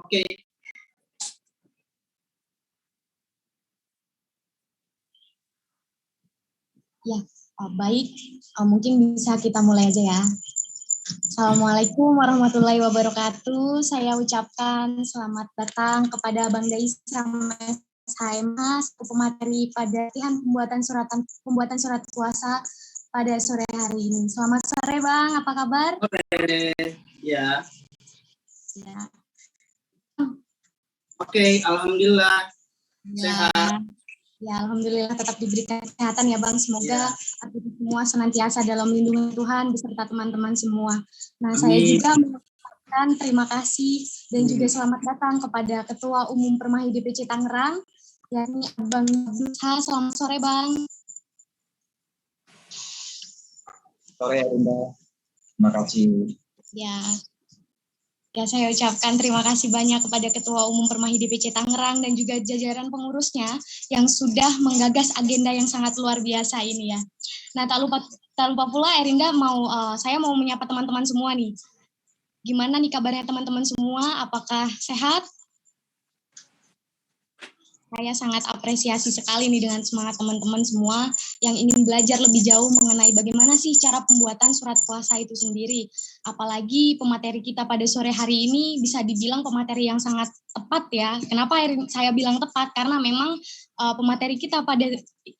Oke. Ya, baik. Mungkin bisa kita mulai aja ya. Assalamualaikum warahmatullahi wabarakatuh. Saya ucapkan selamat datang kepada Bang Isram SHMH selaku pemateri pada latihan pembuatan surat kuasa pada sore hari ini. Selamat sore Bang, apa kabar? Sore, ya. Ya. Oke, alhamdulillah Ya. sehat. Ya, alhamdulillah tetap diberikan kesehatan ya Bang. Semoga kita semua senantiasa dalam lindungan Tuhan beserta teman-teman semua. Nah, Amin. Saya juga mengucapkan terima kasih dan juga selamat datang kepada Ketua Umum Permai DPC Tangerang, yakni Bang Abdulha. Selamat sore Bang. Sore Arinda. Terima kasih. Ya, saya ucapkan terima kasih banyak kepada Ketua Umum Permai DPC Tangerang dan juga jajaran pengurusnya yang sudah menggagas agenda yang sangat luar biasa ini ya. Nah, tak lupa pula Erinda saya mau menyapa teman-teman semua nih. Gimana nih kabarnya teman-teman semua? Apakah sehat? Saya sangat apresiasi sekali nih dengan semangat teman-teman semua yang ingin belajar lebih jauh mengenai bagaimana sih cara pembuatan surat kuasa itu sendiri. Apalagi pemateri kita pada sore hari ini bisa dibilang pemateri yang sangat tepat ya. Kenapa saya bilang tepat? Karena memang pemateri kita pada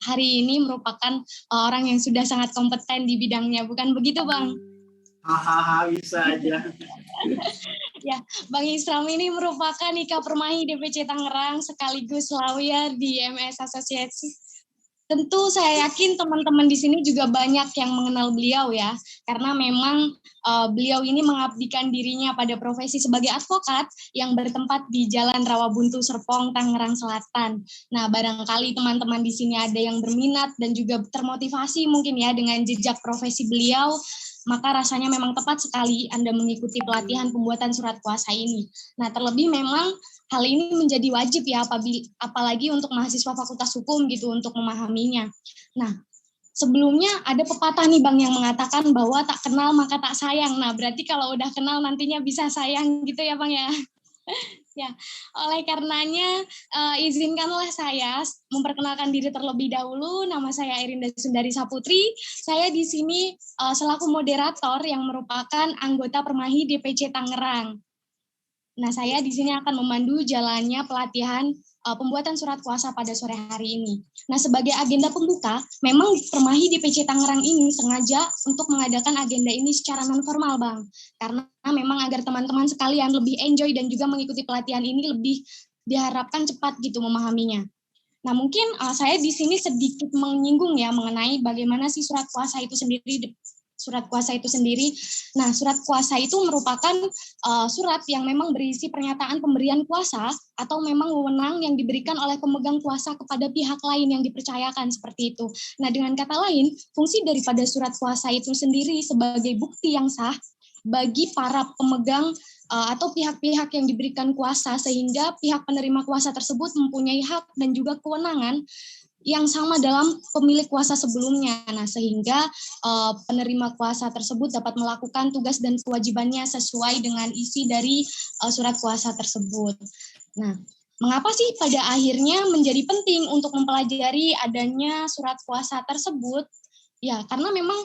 hari ini merupakan orang yang sudah sangat kompeten di bidangnya. Bukan begitu, Bang? Hahaha, bisa aja. Ya, Bang Isram ini merupakan IKA Permai DPC Tangerang sekaligus lawyer di MS Association. Tentu saya yakin teman-teman di sini juga banyak yang mengenal beliau ya, karena memang beliau ini mengabdikan dirinya pada profesi sebagai advokat yang bertempat di Jalan Rawabuntu Serpong, Tangerang Selatan. Nah, barangkali teman-teman di sini ada yang berminat dan juga termotivasi mungkin ya dengan jejak profesi beliau, maka rasanya memang tepat sekali Anda mengikuti pelatihan pembuatan surat kuasa ini. Nah, terlebih memang hal ini menjadi wajib ya, apalagi untuk mahasiswa Fakultas Hukum gitu untuk memahaminya. Nah, sebelumnya ada pepatah nih Bang yang mengatakan bahwa tak kenal maka tak sayang. Nah, berarti kalau udah kenal nantinya bisa sayang gitu ya Bang ya. Ya, oleh karenanya izinkanlah saya memperkenalkan diri terlebih dahulu. Nama saya Erinda Sundari Saputri. Saya di sini selaku moderator yang merupakan anggota Permai DPC Tangerang. Nah, saya di sini akan memandu jalannya pelatihan pembuatan surat kuasa pada sore hari ini. Nah, sebagai agenda pembuka, memang Permai DPC Tangerang ini sengaja untuk mengadakan agenda ini secara non-formal, Bang. Karena memang agar teman-teman sekalian lebih enjoy dan juga mengikuti pelatihan ini lebih diharapkan cepat gitu memahaminya. Nah, mungkin saya di sini sedikit menyinggung ya mengenai bagaimana sih surat kuasa itu sendiri. Nah, surat kuasa itu merupakan surat yang memang berisi pernyataan pemberian kuasa atau memang wewenang yang diberikan oleh pemegang kuasa kepada pihak lain yang dipercayakan seperti itu. Nah, dengan kata lain, fungsi daripada surat kuasa itu sendiri sebagai bukti yang sah bagi para pemegang atau pihak-pihak yang diberikan kuasa sehingga pihak penerima kuasa tersebut mempunyai hak dan juga kewenangan yang sama dalam pemilik kuasa sebelumnya. Nah, sehingga penerima kuasa tersebut dapat melakukan tugas dan kewajibannya sesuai dengan isi dari surat kuasa tersebut. Nah, mengapa sih pada akhirnya menjadi penting untuk mempelajari adanya surat kuasa tersebut? Ya, karena memang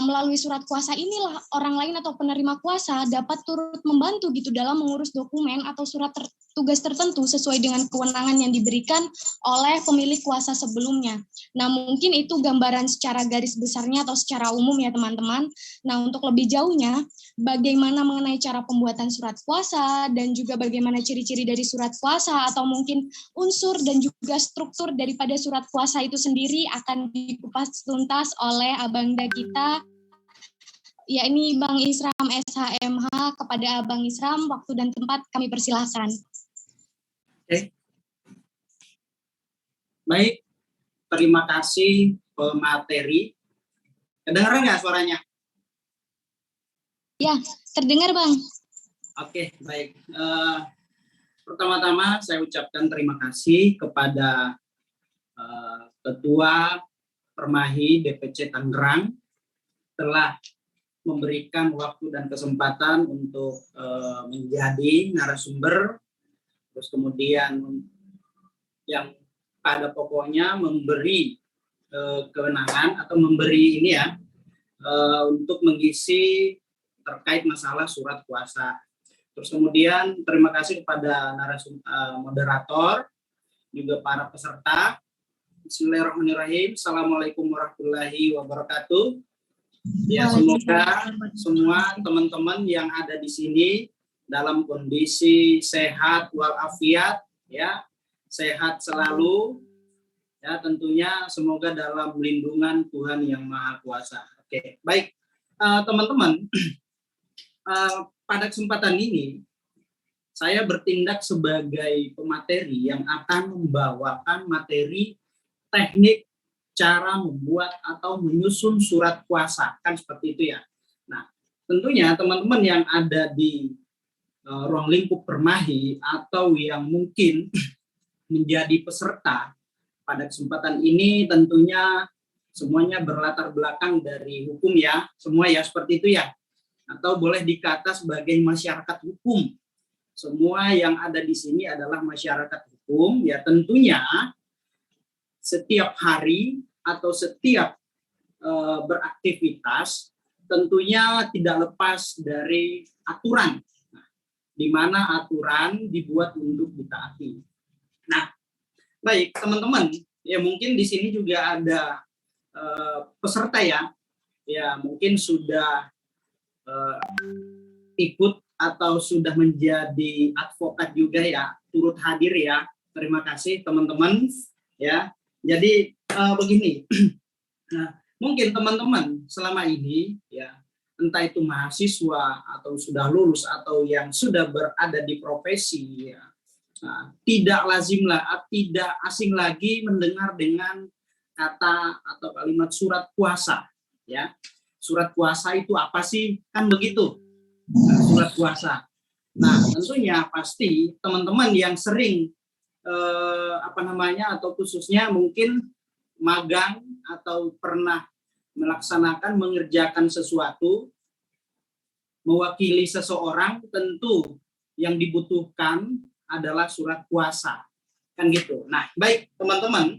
melalui surat kuasa inilah orang lain atau penerima kuasa dapat turut membantu gitu dalam mengurus dokumen atau surat tugas tertentu sesuai dengan kewenangan yang diberikan oleh pemilik kuasa sebelumnya. Nah, mungkin itu gambaran secara garis besarnya atau secara umum ya teman-teman. Nah, untuk lebih jauhnya, bagaimana mengenai cara pembuatan surat kuasa dan juga bagaimana ciri-ciri dari surat kuasa atau mungkin unsur dan juga struktur daripada surat kuasa itu sendiri akan dikupas tuntas oleh abangda kita, yakni Bang Isram SHMH. Kepada Abang Isram, waktu dan tempat kami persilahkan. Oke. Baik, terima kasih pemateri. Kedengaran nggak suaranya? Ya, terdengar Bang. Oke, baik. Pertama-tama saya ucapkan terima kasih kepada Ketua Permai DPC Tangerang telah memberikan waktu dan kesempatan untuk menjadi narasumber terus kemudian yang pada pokoknya memberi kewenangan atau memberi ini ya untuk mengisi terkait masalah surat kuasa. Terus kemudian terima kasih kepada moderator, juga para peserta. Bismillahirrahmanirrahim. Assalamualaikum warahmatullahi wabarakatuh. Ya, semoga semua teman-teman yang ada di sini dalam kondisi sehat walafiat, ya, sehat selalu, ya, tentunya semoga dalam lindungan Tuhan yang Maha Kuasa. Oke, baik, teman-teman, pada kesempatan ini saya bertindak sebagai pemateri yang akan membawakan materi teknik cara membuat atau menyusun surat kuasa, kan seperti itu ya. Nah, tentunya teman-teman yang ada di ruang lingkup Permahi atau yang mungkin menjadi peserta pada kesempatan ini tentunya semuanya berlatar belakang dari hukum ya, semua ya seperti itu ya. Atau boleh dikata sebagai masyarakat hukum. Semua yang ada di sini adalah masyarakat hukum, ya tentunya setiap hari atau setiap beraktivitas tentunya tidak lepas dari aturan. Di mana aturan dibuat untuk ditaati. Nah, baik teman-teman, ya mungkin di sini juga ada peserta ya mungkin sudah ikut atau sudah menjadi advokat juga ya, turut hadir ya. Terima kasih teman-teman ya. Jadi begini, nah, mungkin teman-teman selama ini ya, entah itu mahasiswa atau sudah lulus atau yang sudah berada di profesi ya, nah, tidak asing lagi mendengar dengan kata atau kalimat surat kuasa ya. Surat kuasa itu apa sih? Kan begitu. Surat kuasa. Nah, tentunya pasti teman-teman yang sering atau khususnya mungkin magang atau pernah melaksanakan mengerjakan sesuatu mewakili seseorang, tentu yang dibutuhkan adalah surat kuasa, kan gitu. Nah, baik teman-teman,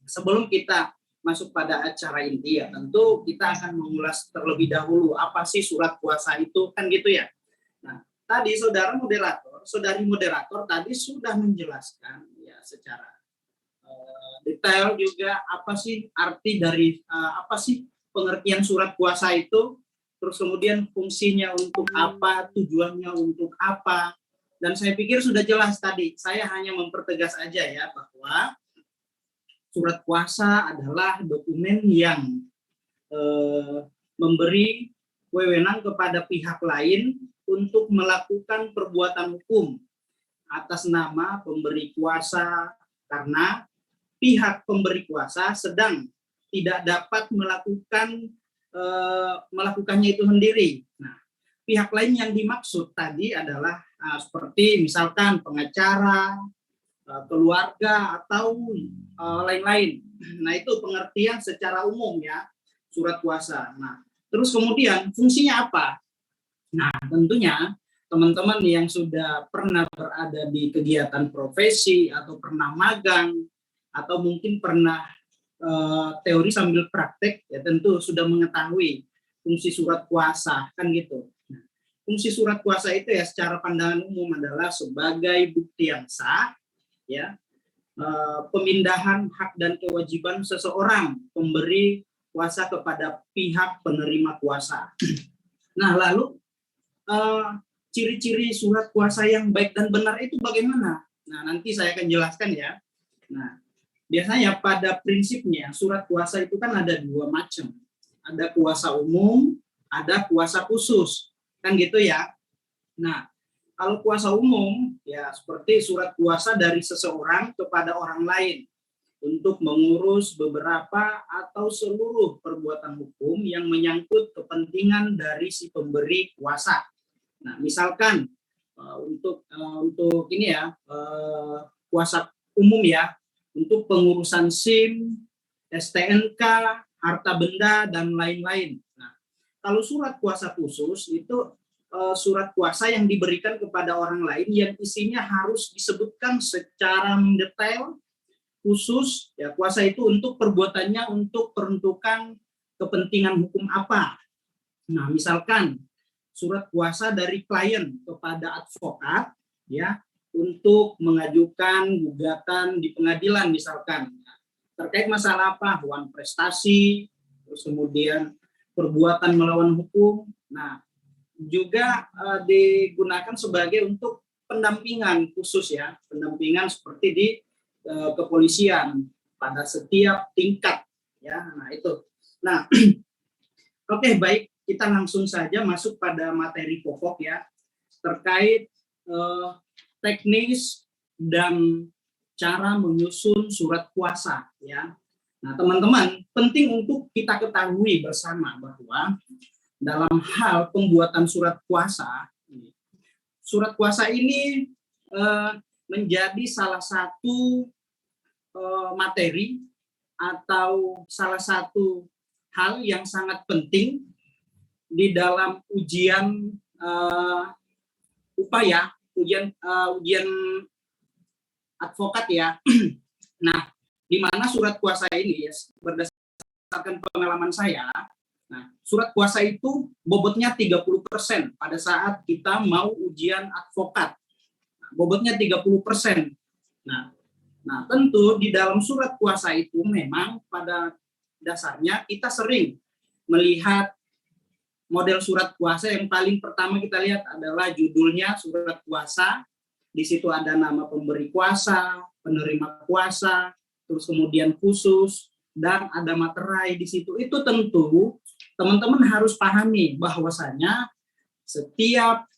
sebelum kita masuk pada acara inti ya, tentu kita akan mengulas terlebih dahulu apa sih surat kuasa itu, kan gitu ya. Nah, tadi saudari moderator tadi sudah menjelaskan ya secara detail juga apa sih arti dari apa sih pengertian surat kuasa itu, terus kemudian fungsinya untuk apa, tujuannya untuk apa, dan saya pikir sudah jelas tadi. Saya hanya mempertegas aja ya bahwa surat kuasa adalah dokumen yang memberi wewenang kepada pihak lain untuk melakukan perbuatan hukum atas nama pemberi kuasa karena pihak pemberi kuasa sedang tidak dapat melakukannya itu sendiri. Nah, pihak lain yang dimaksud tadi adalah seperti misalkan pengacara, keluarga atau lain-lain. Nah, itu pengertian secara umum ya surat kuasa. Nah, terus kemudian fungsinya apa? Nah, tentunya teman-teman yang sudah pernah berada di kegiatan profesi atau pernah magang atau mungkin pernah teori sambil praktek ya tentu sudah mengetahui fungsi surat kuasa, kan gitu. Nah, fungsi surat kuasa itu ya secara pandangan umum adalah sebagai bukti yang sah ya, pemindahan hak dan kewajiban seseorang pemberi kuasa kepada pihak penerima kuasa. Nah, lalu ciri-ciri surat kuasa yang baik dan benar itu bagaimana? Nah, nanti saya akan jelaskan ya. Nah, biasanya pada prinsipnya surat kuasa itu kan ada dua macam. Ada kuasa umum, ada kuasa khusus. Kan gitu ya. Nah, kalau kuasa umum ya seperti surat kuasa dari seseorang kepada orang lain untuk mengurus beberapa atau seluruh perbuatan hukum yang menyangkut kepentingan dari si pemberi kuasa. Nah, misalkan untuk ini ya kuasa umum ya, untuk pengurusan SIM, STNK, harta benda dan lain-lain. Nah, kalau surat kuasa khusus itu surat kuasa yang diberikan kepada orang lain yang isinya harus disebutkan secara mendetail khusus ya, kuasa itu untuk perbuatannya untuk peruntukan kepentingan hukum apa. Nah, misalkan surat kuasa dari klien kepada advokat ya untuk mengajukan gugatan di pengadilan misalkan terkait masalah apa, wan prestasi, terus kemudian perbuatan melawan hukum. Nah, juga digunakan sebagai untuk pendampingan khusus ya, pendampingan seperti di kepolisian pada setiap tingkat ya. Nah, itu. Nah, oke, baik, kita langsung saja masuk pada materi pokok ya terkait teknis dan cara menyusun surat kuasa ya. Nah, teman-teman, penting untuk kita ketahui bersama bahwa dalam hal pembuatan surat kuasa ini menjadi salah satu materi atau salah satu hal yang sangat penting di dalam ujian ujian advokat ya. Nah, di mana surat kuasa ini ya, berdasarkan pengalaman saya, nah, surat kuasa itu bobotnya 30% pada saat kita mau ujian advokat. Nah, bobotnya 30%. Nah, tentu di dalam surat kuasa itu memang pada dasarnya kita sering melihat model surat kuasa. Yang paling pertama kita lihat adalah judulnya surat kuasa. Di situ ada nama pemberi kuasa, penerima kuasa, terus kemudian khusus, dan ada materai di situ. Itu tentu teman-teman harus pahami bahwasanya setiap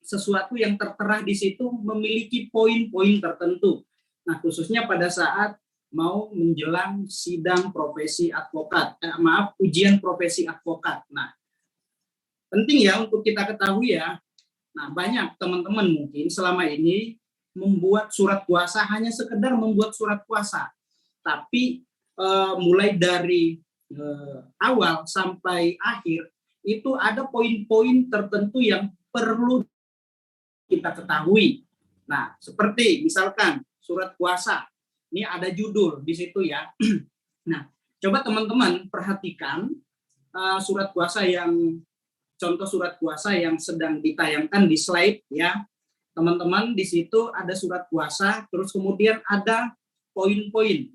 sesuatu yang tertera di situ memiliki poin-poin tertentu. Nah, khususnya pada saat mau menjelang sidang profesi advokat, ujian profesi advokat. Nah, penting ya untuk kita ketahui ya. Nah, banyak teman-teman mungkin selama ini membuat surat kuasa hanya sekedar membuat surat kuasa, tapi mulai dari awal sampai akhir itu ada poin-poin tertentu yang perlu kita ketahui. Nah, seperti misalkan surat kuasa, ini ada judul di situ ya. Nah, coba teman-teman perhatikan surat kuasa yang contoh surat kuasa yang sedang ditayangkan di slide ya. Teman-teman, di situ ada surat kuasa, terus kemudian ada poin-poin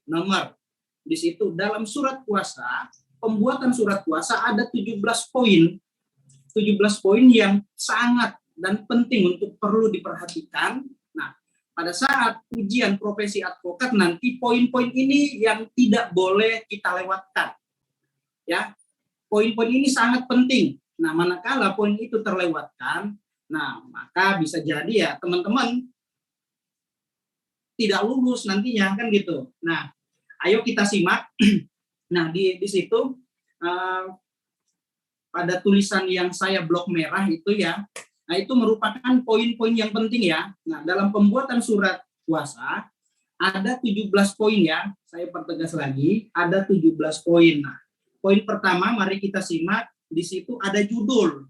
nomor. Di situ dalam surat kuasa, pembuatan surat kuasa ada 17 poin. 17 poin yang sangat dan penting untuk perlu diperhatikan. Nah, pada saat ujian profesi advokat nanti poin-poin ini yang tidak boleh kita lewatkan. Ya. Poin-poin ini sangat penting. Nah, manakala poin itu terlewatkan, nah, maka bisa jadi ya teman-teman tidak lulus nantinya kan gitu. Nah, ayo kita simak. Nah, di situ pada tulisan yang saya blok merah itu ya, nah itu merupakan poin-poin yang penting ya. Nah, dalam pembuatan surat kuasa ada 17 poin ya. Saya pertegas lagi, ada 17 poin. Nah, poin pertama mari kita simak. Di situ ada judul.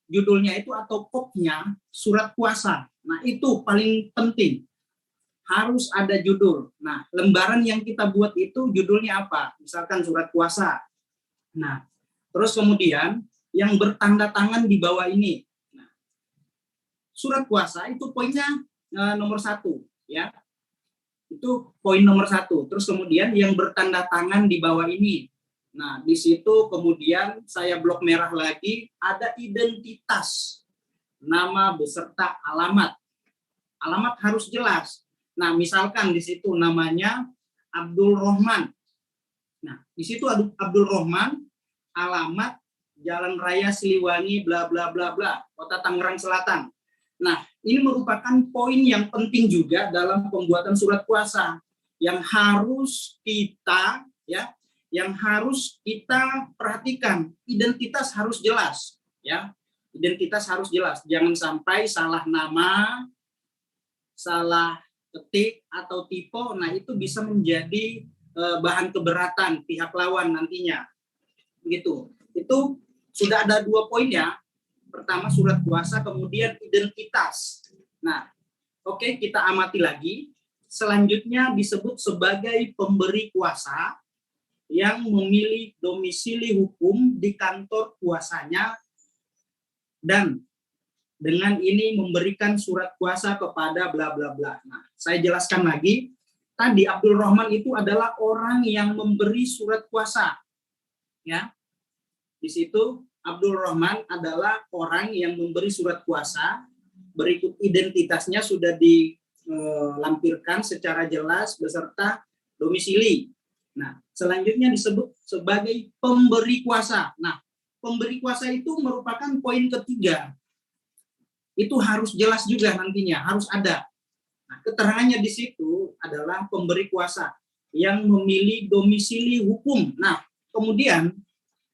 Judulnya itu atau kopnya surat kuasa. Nah, itu paling penting. Harus ada judul. Nah, lembaran yang kita buat itu judulnya apa? Misalkan surat kuasa. Nah, terus kemudian yang bertanda tangan di bawah ini. Nah, surat kuasa itu poinnya nomor 1 ya. Itu poin nomor 1. Terus kemudian yang bertanda tangan di bawah ini. Nah, di situ kemudian saya blok merah lagi, ada identitas, nama beserta alamat. Alamat harus jelas. Nah, misalkan di situ namanya Abdul Rohman. Nah, di situ Abdul Rohman, alamat Jalan Raya Siliwangi, bla bla bla bla, Kota Tangerang Selatan. Nah, ini merupakan poin yang penting juga dalam pembuatan surat kuasa yang harus kita perhatikan. Identitas harus jelas ya. Identitas harus jelas. Jangan sampai salah nama, salah ketik atau tipe. Nah, itu bisa menjadi bahan keberatan pihak lawan nantinya. Gitu. Itu sudah ada 2 poin ya. Pertama surat kuasa, kemudian identitas. Nah, oke, kita amati lagi. Selanjutnya disebut sebagai pemberi kuasa yang memilih domisili hukum di kantor kuasanya dan dengan ini memberikan surat kuasa kepada bla bla bla. Nah, saya jelaskan lagi. Tadi Abdul Rahman itu adalah orang yang memberi surat kuasa. Ya. Di situ Abdul Rahman adalah orang yang memberi surat kuasa. Berikut identitasnya sudah dilampirkan secara jelas beserta domisili. Nah, selanjutnya disebut sebagai pemberi kuasa. Nah, pemberi kuasa itu merupakan poin ketiga. Itu harus jelas juga nantinya, harus ada. Nah, keterangannya di situ adalah pemberi kuasa yang memilih domisili hukum. Nah, kemudian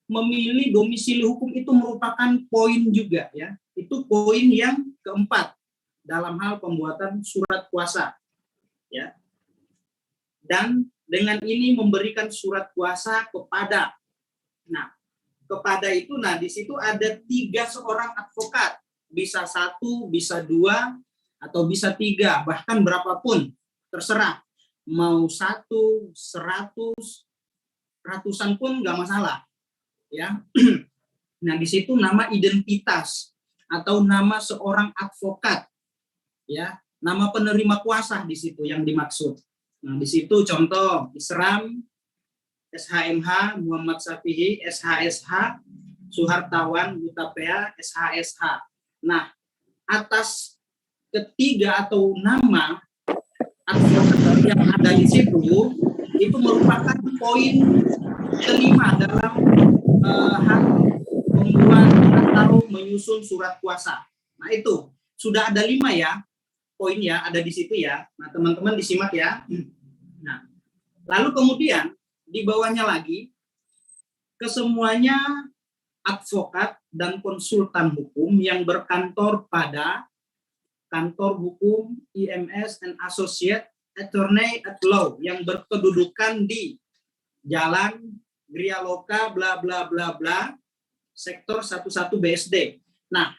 memilih domisili hukum itu merupakan poin juga ya. Itu poin yang keempat dalam hal pembuatan surat kuasa. Ya. Dan dengan ini memberikan surat kuasa kepada. Nah, kepada itu di situ ada 3 seorang advokat. Bisa 1, bisa 2, atau bisa 3, bahkan berapapun terserah. Mau 1, 100, ratusan pun nggak masalah. Ya. Nah, di situ nama identitas atau nama seorang advokat, ya, nama penerima kuasa di situ yang dimaksud. Nah, di situ contoh Isram, SHMH, Muhammad Safihi, SHSH, Suhartawan, Hutapea, SHSH. Nah, atas ketiga atau nama advokat yang ada di situ itu merupakan poin kelima dalam hal membuat atau menyusun surat kuasa. Nah, itu sudah ada 5 ya poin ya, ada di situ ya. Nah, teman-teman disimak ya. Nah, lalu kemudian di bawahnya lagi kesemuanya advokat dan konsultan hukum yang berkantor pada kantor hukum IMS and Associate Attorney at Law yang berkedudukan di Jalan Gria Loka bla bla bla bla sektor 11 BSD. Nah,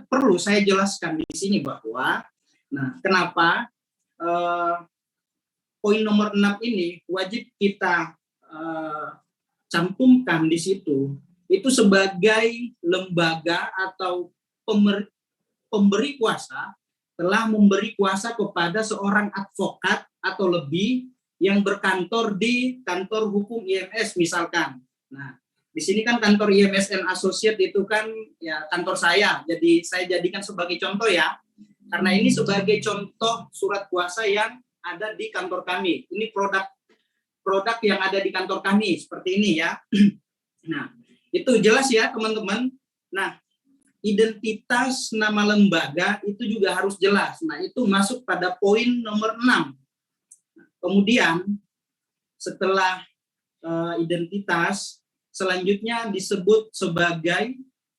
perlu saya jelaskan di sini bahwa kenapa poin nomor 6 ini wajib kita cantumkan di situ itu sebagai lembaga atau pemberi kuasa telah memberi kuasa kepada seorang advokat atau lebih yang berkantor di kantor hukum IMS misalkan. Nah, di sini kan kantor IMS and Associate itu kan ya kantor saya. Jadi saya jadikan sebagai contoh ya. Karena ini sebagai contoh surat kuasa yang ada di kantor kami. Ini produk yang ada di kantor kami seperti ini ya. Nah, itu jelas ya teman-teman. Nah, identitas nama lembaga itu juga harus jelas. Nah, itu masuk pada poin nomor 6. Kemudian setelah identitas, selanjutnya disebut sebagai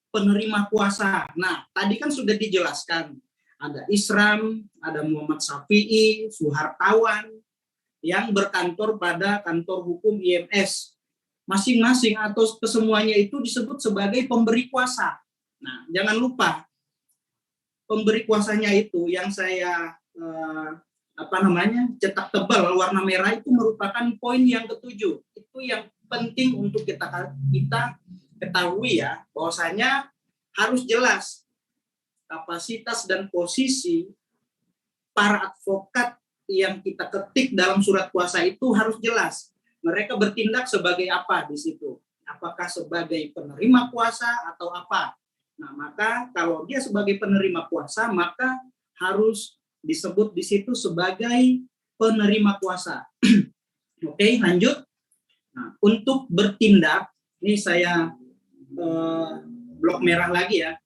penerima kuasa. Nah, tadi kan sudah dijelaskan. Ada Isram, ada Muhammad Safi'i, Suhartawan, yang berkantor pada kantor hukum IMS. Masing-masing atau kesemuanya itu disebut sebagai pemberi kuasa. Nah, jangan lupa, pemberi kuasanya itu yang saya cetak tebal warna merah itu merupakan poin yang ke-7. Itu yang penting untuk kita ketahui ya, bahwasanya harus jelas kapasitas dan posisi para advokat yang kita ketik dalam surat kuasa itu harus jelas. Mereka bertindak sebagai apa di situ? Apakah sebagai penerima kuasa atau apa? Nah, maka kalau dia sebagai penerima kuasa, maka harus disebut di situ sebagai penerima kuasa. Oke, lanjut. Nah, untuk bertindak, ini saya blok merah lagi ya.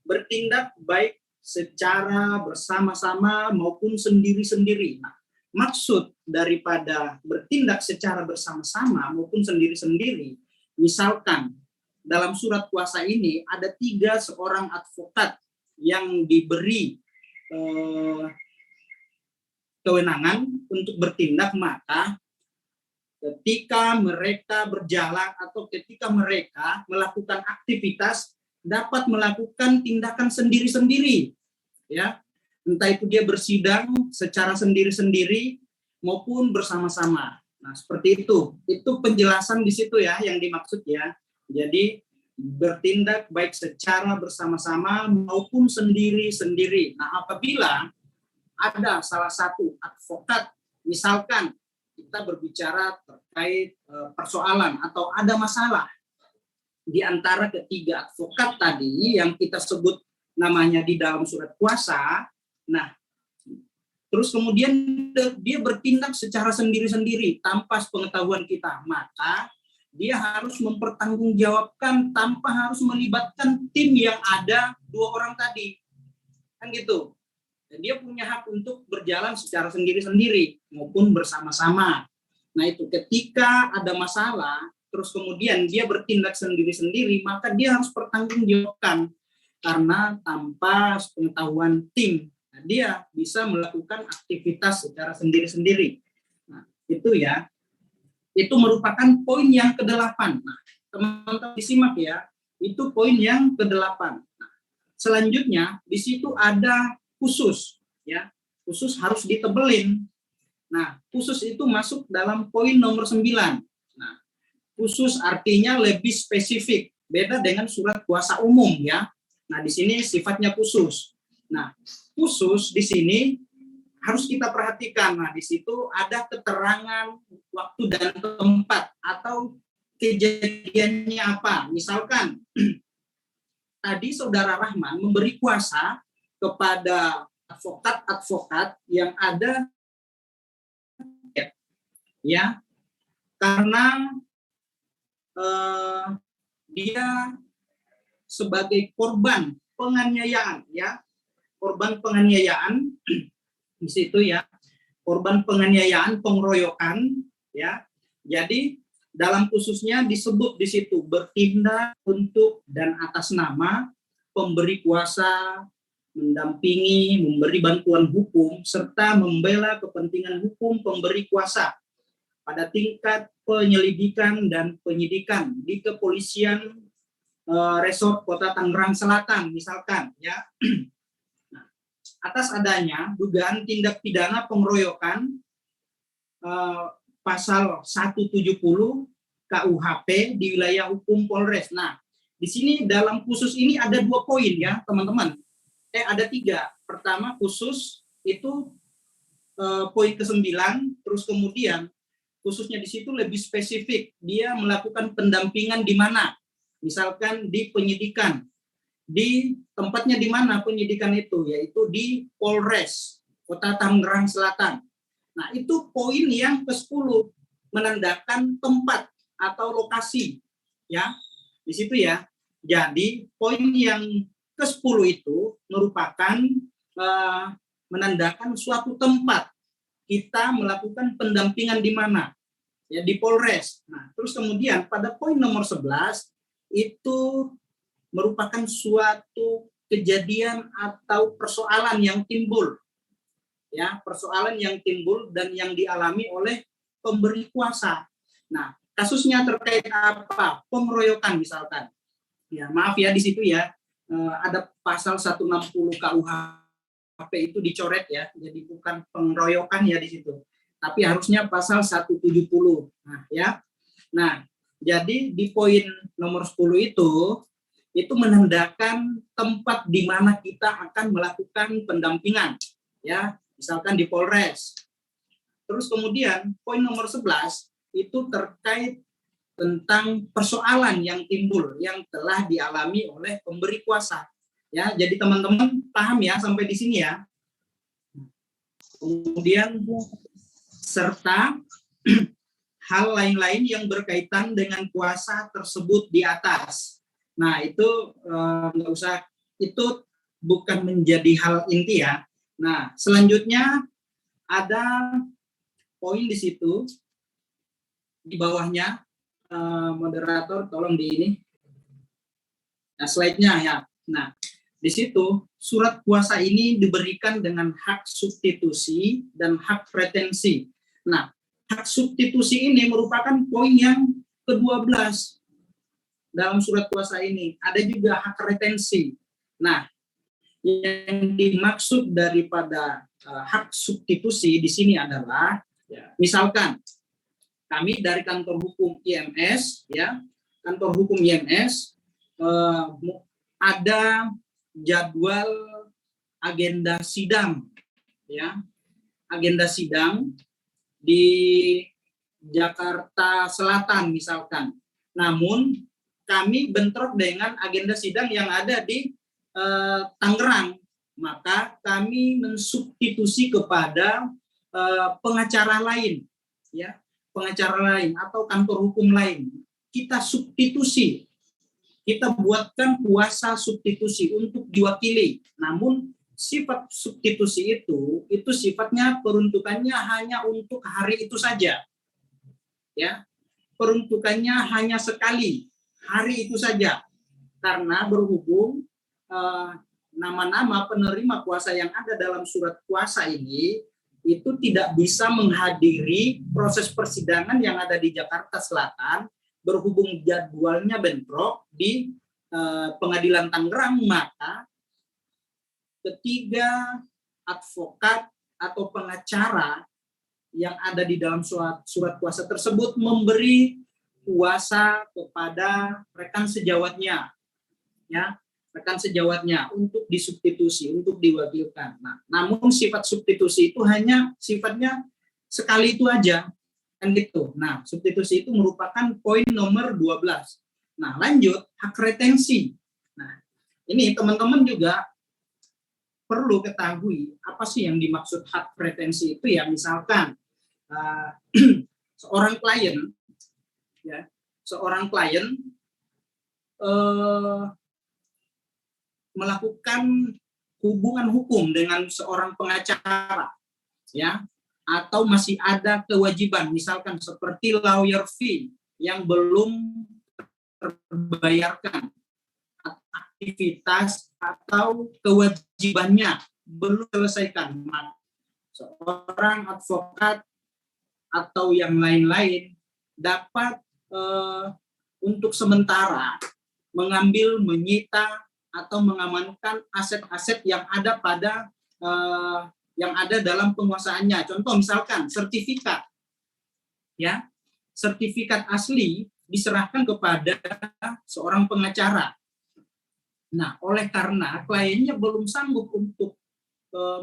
Bertindak baik secara bersama-sama maupun sendiri-sendiri. Nah, maksud daripada bertindak secara bersama-sama maupun sendiri-sendiri, misalkan dalam surat kuasa ini ada 3 seorang advokat yang diberi kewenangan untuk bertindak, maka ketika mereka berjalan atau ketika mereka melakukan aktivitas dapat melakukan tindakan sendiri-sendiri, ya, entah itu dia bersidang secara sendiri-sendiri maupun bersama-sama. Nah, seperti itu penjelasan di situ ya yang dimaksud ya. Jadi bertindak baik secara bersama-sama maupun sendiri-sendiri. Nah, apabila ada salah satu advokat, misalkan kita berbicara terkait persoalan atau ada masalah di antara ketiga advokat tadi yang kita sebut namanya di dalam surat kuasa, nah terus kemudian dia bertindak secara sendiri-sendiri tanpa pengetahuan kita, maka dia harus mempertanggungjawabkan tanpa harus melibatkan tim yang ada 2 orang tadi, kan gitu. Dan dia punya hak untuk berjalan secara sendiri-sendiri maupun bersama-sama. Nah itu ketika ada masalah, terus kemudian dia bertindak sendiri-sendiri, maka dia harus bertanggungjawabkan karena tanpa pengetahuan tim, nah, dia bisa melakukan aktivitas secara sendiri-sendiri. Nah itu ya. Itu merupakan poin yang ke-8. Nah, teman-teman disimak ya, itu poin yang ke-8. Nah, selanjutnya di situ ada khusus, ya. Khusus harus ditebelin. Nah, khusus itu masuk dalam poin nomor 9. Nah, khusus artinya lebih spesifik, beda dengan surat kuasa umum ya. Nah, di sini sifatnya khusus. Nah, khusus di sini harus kita perhatikan. Nah, di situ ada keterangan waktu dan tempat atau kejadiannya apa. Misalkan tadi Saudara Rahman memberi kuasa kepada advokat-advokat yang ada ya karena dia sebagai korban penganiayaan ya. Korban penganiayaan di situ ya, korban penganiayaan, pengeroyokan ya. Jadi dalam khususnya disebut di situ bertindak untuk dan atas nama pemberi kuasa, mendampingi, memberi bantuan hukum serta membela kepentingan hukum pemberi kuasa pada tingkat penyelidikan dan penyidikan di kepolisian resort Kota Tangerang Selatan misalkan ya. Atas adanya dugaan tindak pidana pengeroyokan pasal 170 KUHP di wilayah hukum Polres. Nah, di sini dalam khusus ini ada 2 poin ya, teman-teman. Ada 3. Pertama khusus itu poin ke-9, terus kemudian khususnya di situ lebih spesifik. Dia melakukan pendampingan di mana? Misalkan di penyidikan. Di tempatnya di mana penyidikan itu, yaitu di Polres Kota Tangerang Selatan. Nah, itu poin yang ke-10, menandakan tempat atau lokasi ya. Di situ ya. Jadi, poin yang ke-10 itu merupakan menandakan suatu tempat kita melakukan pendampingan di mana? Ya, di Polres. Nah, terus kemudian pada poin nomor 11 itu merupakan suatu kejadian atau persoalan yang timbul. Ya, persoalan yang timbul dan yang dialami oleh pemberi kuasa. Nah, kasusnya terkait apa? Pengeroyokan misalkan. Ya, maaf ya di situ ya. Ada pasal 160 KUHP itu dicoret ya. Jadi bukan pengeroyokan ya di situ. Tapi harusnya pasal 170. Nah, ya. Nah, jadi di poin nomor 10 itu menandakan tempat di mana kita akan melakukan pendampingan ya, misalkan di Polres. Terus kemudian poin nomor 11 itu terkait tentang persoalan yang timbul yang telah dialami oleh pemberi kuasa ya. Jadi teman-teman paham ya sampai di sini ya. Kemudian serta hal lain-lain yang berkaitan dengan kuasa tersebut di atas. Nah, itu nggak usah, itu bukan menjadi hal inti ya. Nah, selanjutnya ada poin di situ, di bawahnya, moderator tolong di ini. Nah, slide-nya ya. Nah, di situ surat kuasa ini diberikan dengan hak substitusi dan hak pretensi. Nah, hak substitusi ini merupakan poin yang ke-12 dalam surat kuasa ini. Ada juga hak retensi. Nah, yang dimaksud daripada hak substitusi di sini adalah, misalkan kami dari kantor hukum IMS, ya, kantor hukum IMS ada jadwal agenda sidang, ya, agenda sidang di Jakarta Selatan misalkan. Namun kami bentrok dengan agenda sidang yang ada di Tangerang, maka kami mensubstitusi kepada pengacara lain, ya, pengacara lain atau kantor hukum lain. Kita substitusi, kita buatkan kuasa substitusi untuk diwakili. Namun sifat substitusi itu sifatnya peruntukannya hanya untuk hari itu saja, ya, peruntukannya hanya sekali, hari itu saja, karena berhubung nama-nama penerima kuasa yang ada dalam surat kuasa ini itu tidak bisa menghadiri proses persidangan yang ada di Jakarta Selatan, berhubung jadwalnya bentrok di Pengadilan Tangerang, maka ketiga advokat atau pengacara yang ada di dalam surat kuasa tersebut memberi kuasa kepada rekan sejawatnya, ya, rekan sejawatnya untuk disubstitusi, untuk diwakilkan. Nah, namun sifat substitusi itu hanya sifatnya sekali itu aja, kan gitu. Nah, substitusi itu merupakan poin nomor 12. Nah, lanjut hak retensi. Nah, ini teman-teman juga perlu ketahui apa sih yang dimaksud hak retensi itu, ya. Misalkan seorang klien, ya, seorang klien melakukan hubungan hukum dengan seorang pengacara, ya, atau masih ada kewajiban, misalkan seperti lawyer fee yang belum terbayarkan, aktivitas atau kewajibannya belum selesaikan, maka seorang advokat atau yang lain-lain dapat untuk sementara mengambil, menyita atau mengamankan aset-aset yang ada pada yang ada dalam penguasaannya. Contoh misalkan sertifikat, ya, sertifikat asli diserahkan kepada seorang pengacara. Nah, oleh karena kliennya belum sanggup untuk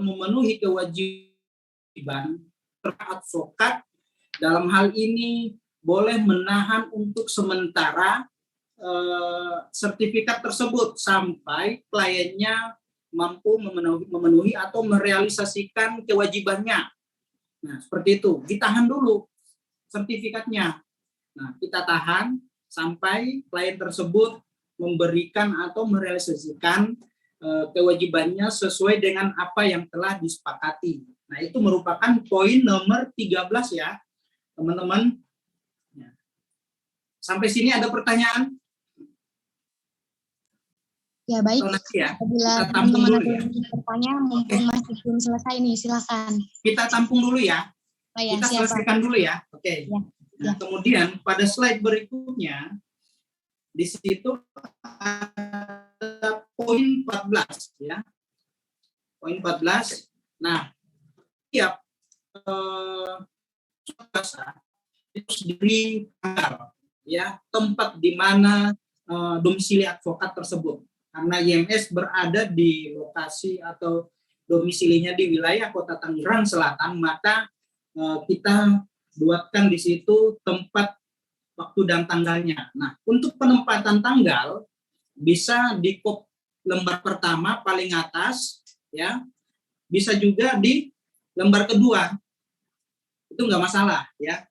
memenuhi kewajiban, advokat dalam hal ini boleh menahan untuk sementara sertifikat tersebut sampai kliennya mampu memenuhi atau merealisasikan kewajibannya. Nah, seperti itu. Ditahan dulu sertifikatnya. Nah, kita tahan sampai klien tersebut memberikan atau merealisasikan kewajibannya sesuai dengan apa yang telah disepakati. Nah, itu merupakan poin nomor 13, ya, teman-teman. Sampai sini ada pertanyaan? Ya, baik. Ya, apabila teman-teman ada yang bertanya, mumpung masih belum selesai nih, silakan. Kita tampung dulu ya. Oh, ya, kita selesaikan dulu ya. Oke. Ya, nah, ya. Kemudian pada slide berikutnya di situ ada poin 14, ya. Poin 14. Nah, tiap kuasa itu sendiri tanggal, ya, tempat di mana domisili advokat tersebut. Karena IMS berada di lokasi atau domisilinya di wilayah Kota Tangerang Selatan, maka kita buatkan di situ tempat, waktu, dan tanggalnya. Nah, untuk penempatan tanggal bisa di lembar pertama paling atas, ya, bisa juga di lembar kedua, itu nggak masalah, ya.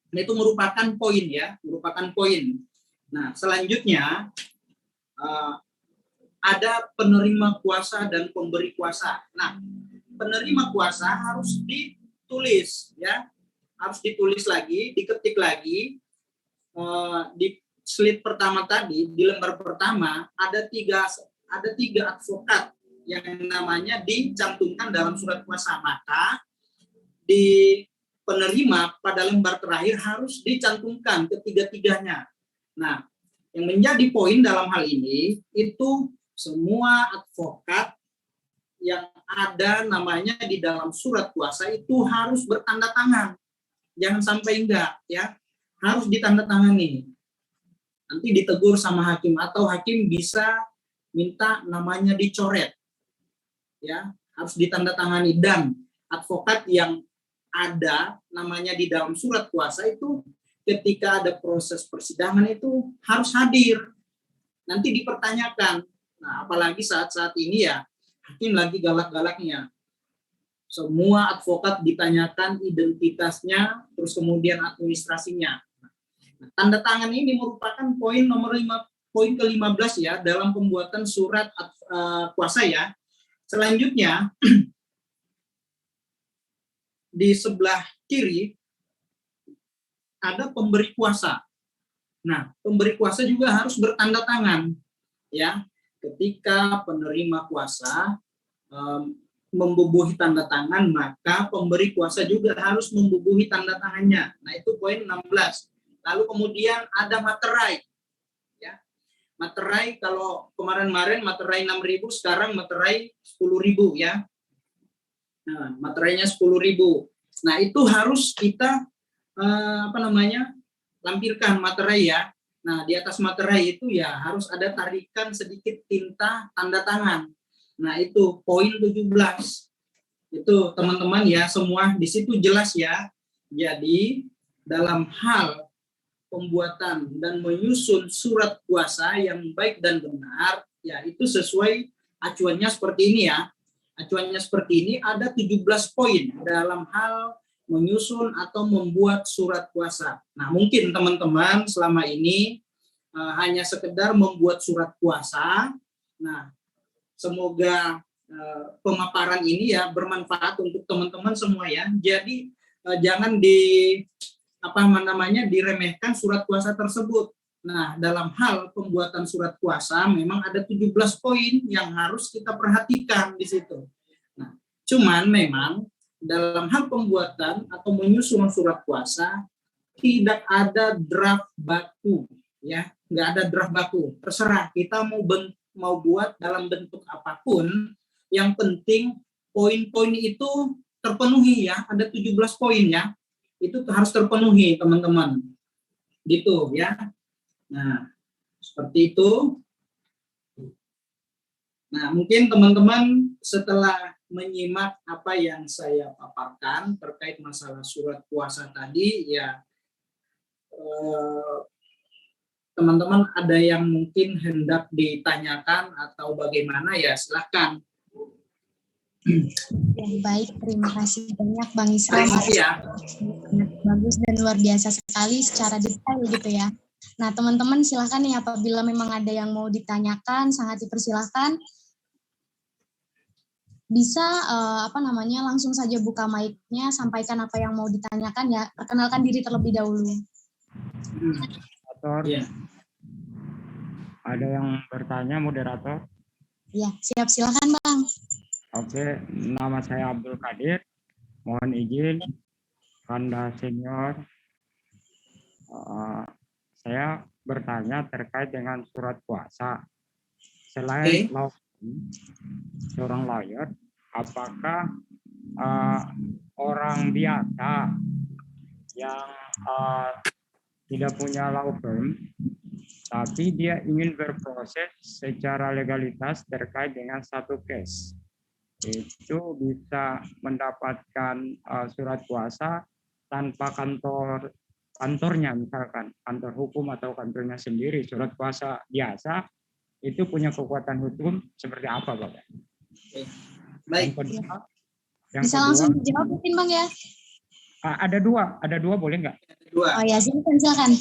Nah, itu merupakan poin, ya, merupakan poin. Nah, selanjutnya ada penerima kuasa dan pemberi kuasa. Nah, penerima kuasa harus ditulis, ya, harus ditulis lagi, diketik lagi. Di slide pertama tadi, di lembar pertama ada tiga advokat yang namanya dicantumkan dalam surat kuasa, maka di penerima pada lembar terakhir harus dicantumkan ketiga-tiganya. Nah, yang menjadi poin dalam hal ini itu semua advokat yang ada namanya di dalam surat kuasa itu harus bertanda tangan. Jangan sampai enggak, ya. Harus ditandatangani. Nanti ditegur sama hakim atau hakim bisa minta namanya dicoret. Ya, harus ditandatangani, dan advokat yang ada namanya di dalam surat kuasa itu ketika ada proses persidangan itu harus hadir. Nanti dipertanyakan. Nah, apalagi saat-saat ini ya, hakim lagi galak-galaknya. Semua advokat ditanyakan identitasnya, terus kemudian administrasinya. Nah, tanda tangan ini merupakan poin nomor 5, poin ke-15 ya, dalam pembuatan surat kuasa ya. Selanjutnya, di sebelah kiri ada pemberi kuasa. Nah, pemberi kuasa juga harus bertanda tangan, ya. Ketika penerima kuasa membubuhi tanda tangan, maka pemberi kuasa juga harus membubuhi tanda tangannya. Nah, itu poin 16. Lalu kemudian ada materai, ya. Materai kalau kemarin-kemarin materai 6.000, sekarang materai 10.000 ya. Nah, materainya 10.000. Nah, itu harus kita lampirkan materai ya. Nah, di atas materai itu ya harus ada tarikan sedikit tinta tanda tangan. Nah, itu poin 17. Itu teman-teman ya, semua di situ jelas ya. Jadi, dalam hal pembuatan dan menyusun surat kuasa yang baik dan benar, ya itu sesuai acuannya seperti ini ya. Acuannya seperti ini, ada 17 poin dalam hal menyusun atau membuat surat kuasa. Nah, mungkin teman-teman selama ini hanya sekedar membuat surat kuasa. Nah, semoga pemaparan ini ya bermanfaat untuk teman-teman semua ya. Jadi jangan diremehkan surat kuasa tersebut. Nah, dalam hal pembuatan surat kuasa memang ada 17 poin yang harus kita perhatikan di situ. Nah, cuman memang dalam hal pembuatan atau menyusun surat kuasa tidak ada draft baku, ya, nggak ada draft baku. Terserah kita mau buat dalam bentuk apapun, yang penting poin-poin itu terpenuhi ya, ada 17 poin ya. Itu harus terpenuhi, teman-teman. Gitu ya. Nah, seperti itu. Nah, mungkin teman-teman setelah menyimak apa yang saya paparkan terkait masalah surat kuasa tadi, ya teman-teman ada yang mungkin hendak ditanyakan atau bagaimana ya, silahkan. Ya, baik, terima kasih banyak Bang Isram. Terima kasih ya. Bagus dan luar biasa sekali secara detail gitu ya. Nah, teman-teman silakan nih apabila memang ada yang mau ditanyakan, sangat dipersilahkan. Bisa langsung saja buka mic-nya, sampaikan apa yang mau ditanyakan ya. Perkenalkan diri terlebih dahulu. Moderator. Ya. Ada yang bertanya, moderator? Ya, siap, silakan Bang. Oke, nama saya Abdul Qadir. Mohon izin, Anda senior. Saya bertanya terkait dengan surat kuasa. Selain seorang lawyer, apakah orang biasa yang tidak punya law firm, tapi dia ingin berproses secara legalitas terkait dengan satu case, itu bisa mendapatkan surat kuasa tanpa kantornya, misalkan kantor hukum atau kantornya sendiri, surat kuasa biasa itu punya kekuatan hukum seperti apa, Bapak? Baik. Yang bisa kedua, langsung dijawab mungkin Bang ya? Ada dua boleh nggak? Oh ya, silakan.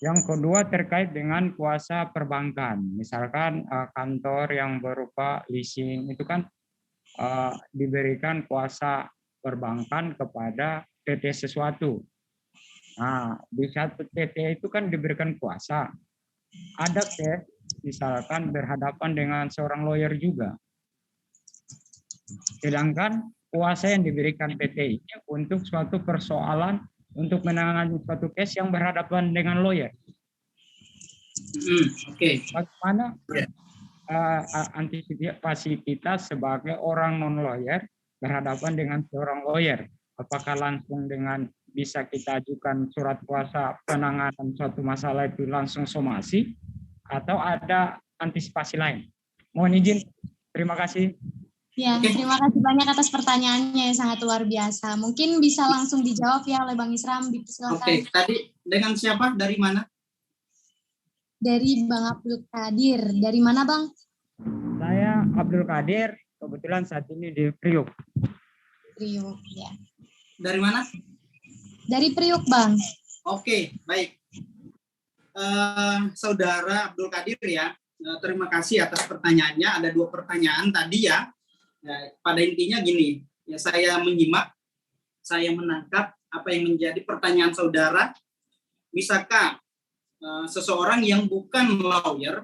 Yang kedua terkait dengan kuasa perbankan, misalkan kantor yang berupa leasing itu kan diberikan kuasa perbankan kepada PT sesuatu. Nah, di satu PT itu kan diberikan kuasa. Ada case, misalkan berhadapan dengan seorang lawyer juga. Sedangkan kuasa yang diberikan PT ini untuk suatu persoalan, untuk menangani suatu case yang berhadapan dengan lawyer. Oke. Bagaimana Ya. antisipasi kita sebagai orang non-lawyer berhadapan dengan seorang lawyer? Apakah langsung dengan bisa kita ajukan surat kuasa penanganan suatu masalah itu langsung somasi, atau ada antisipasi lain? Mohon izin, terima kasih. Ya, terima kasih banyak atas pertanyaannya yang sangat luar biasa. Mungkin bisa langsung dijawab ya oleh Bang Isram, dipersilakan. Oke, tadi dengan siapa? Dari mana? Dari Bang Abdul Qadir. Dari mana, Bang? Saya Abdul Qadir, kebetulan saat ini di Priok. Priuk, ya. Dari mana? Dari Priuk, Bang. Oke, baik. Saudara Abdul Qadir ya, terima kasih atas pertanyaannya. Ada 2 pertanyaan tadi ya. Pada intinya gini, ya saya menyimak, saya menangkap apa yang menjadi pertanyaan saudara. Bisakah seseorang yang bukan lawyer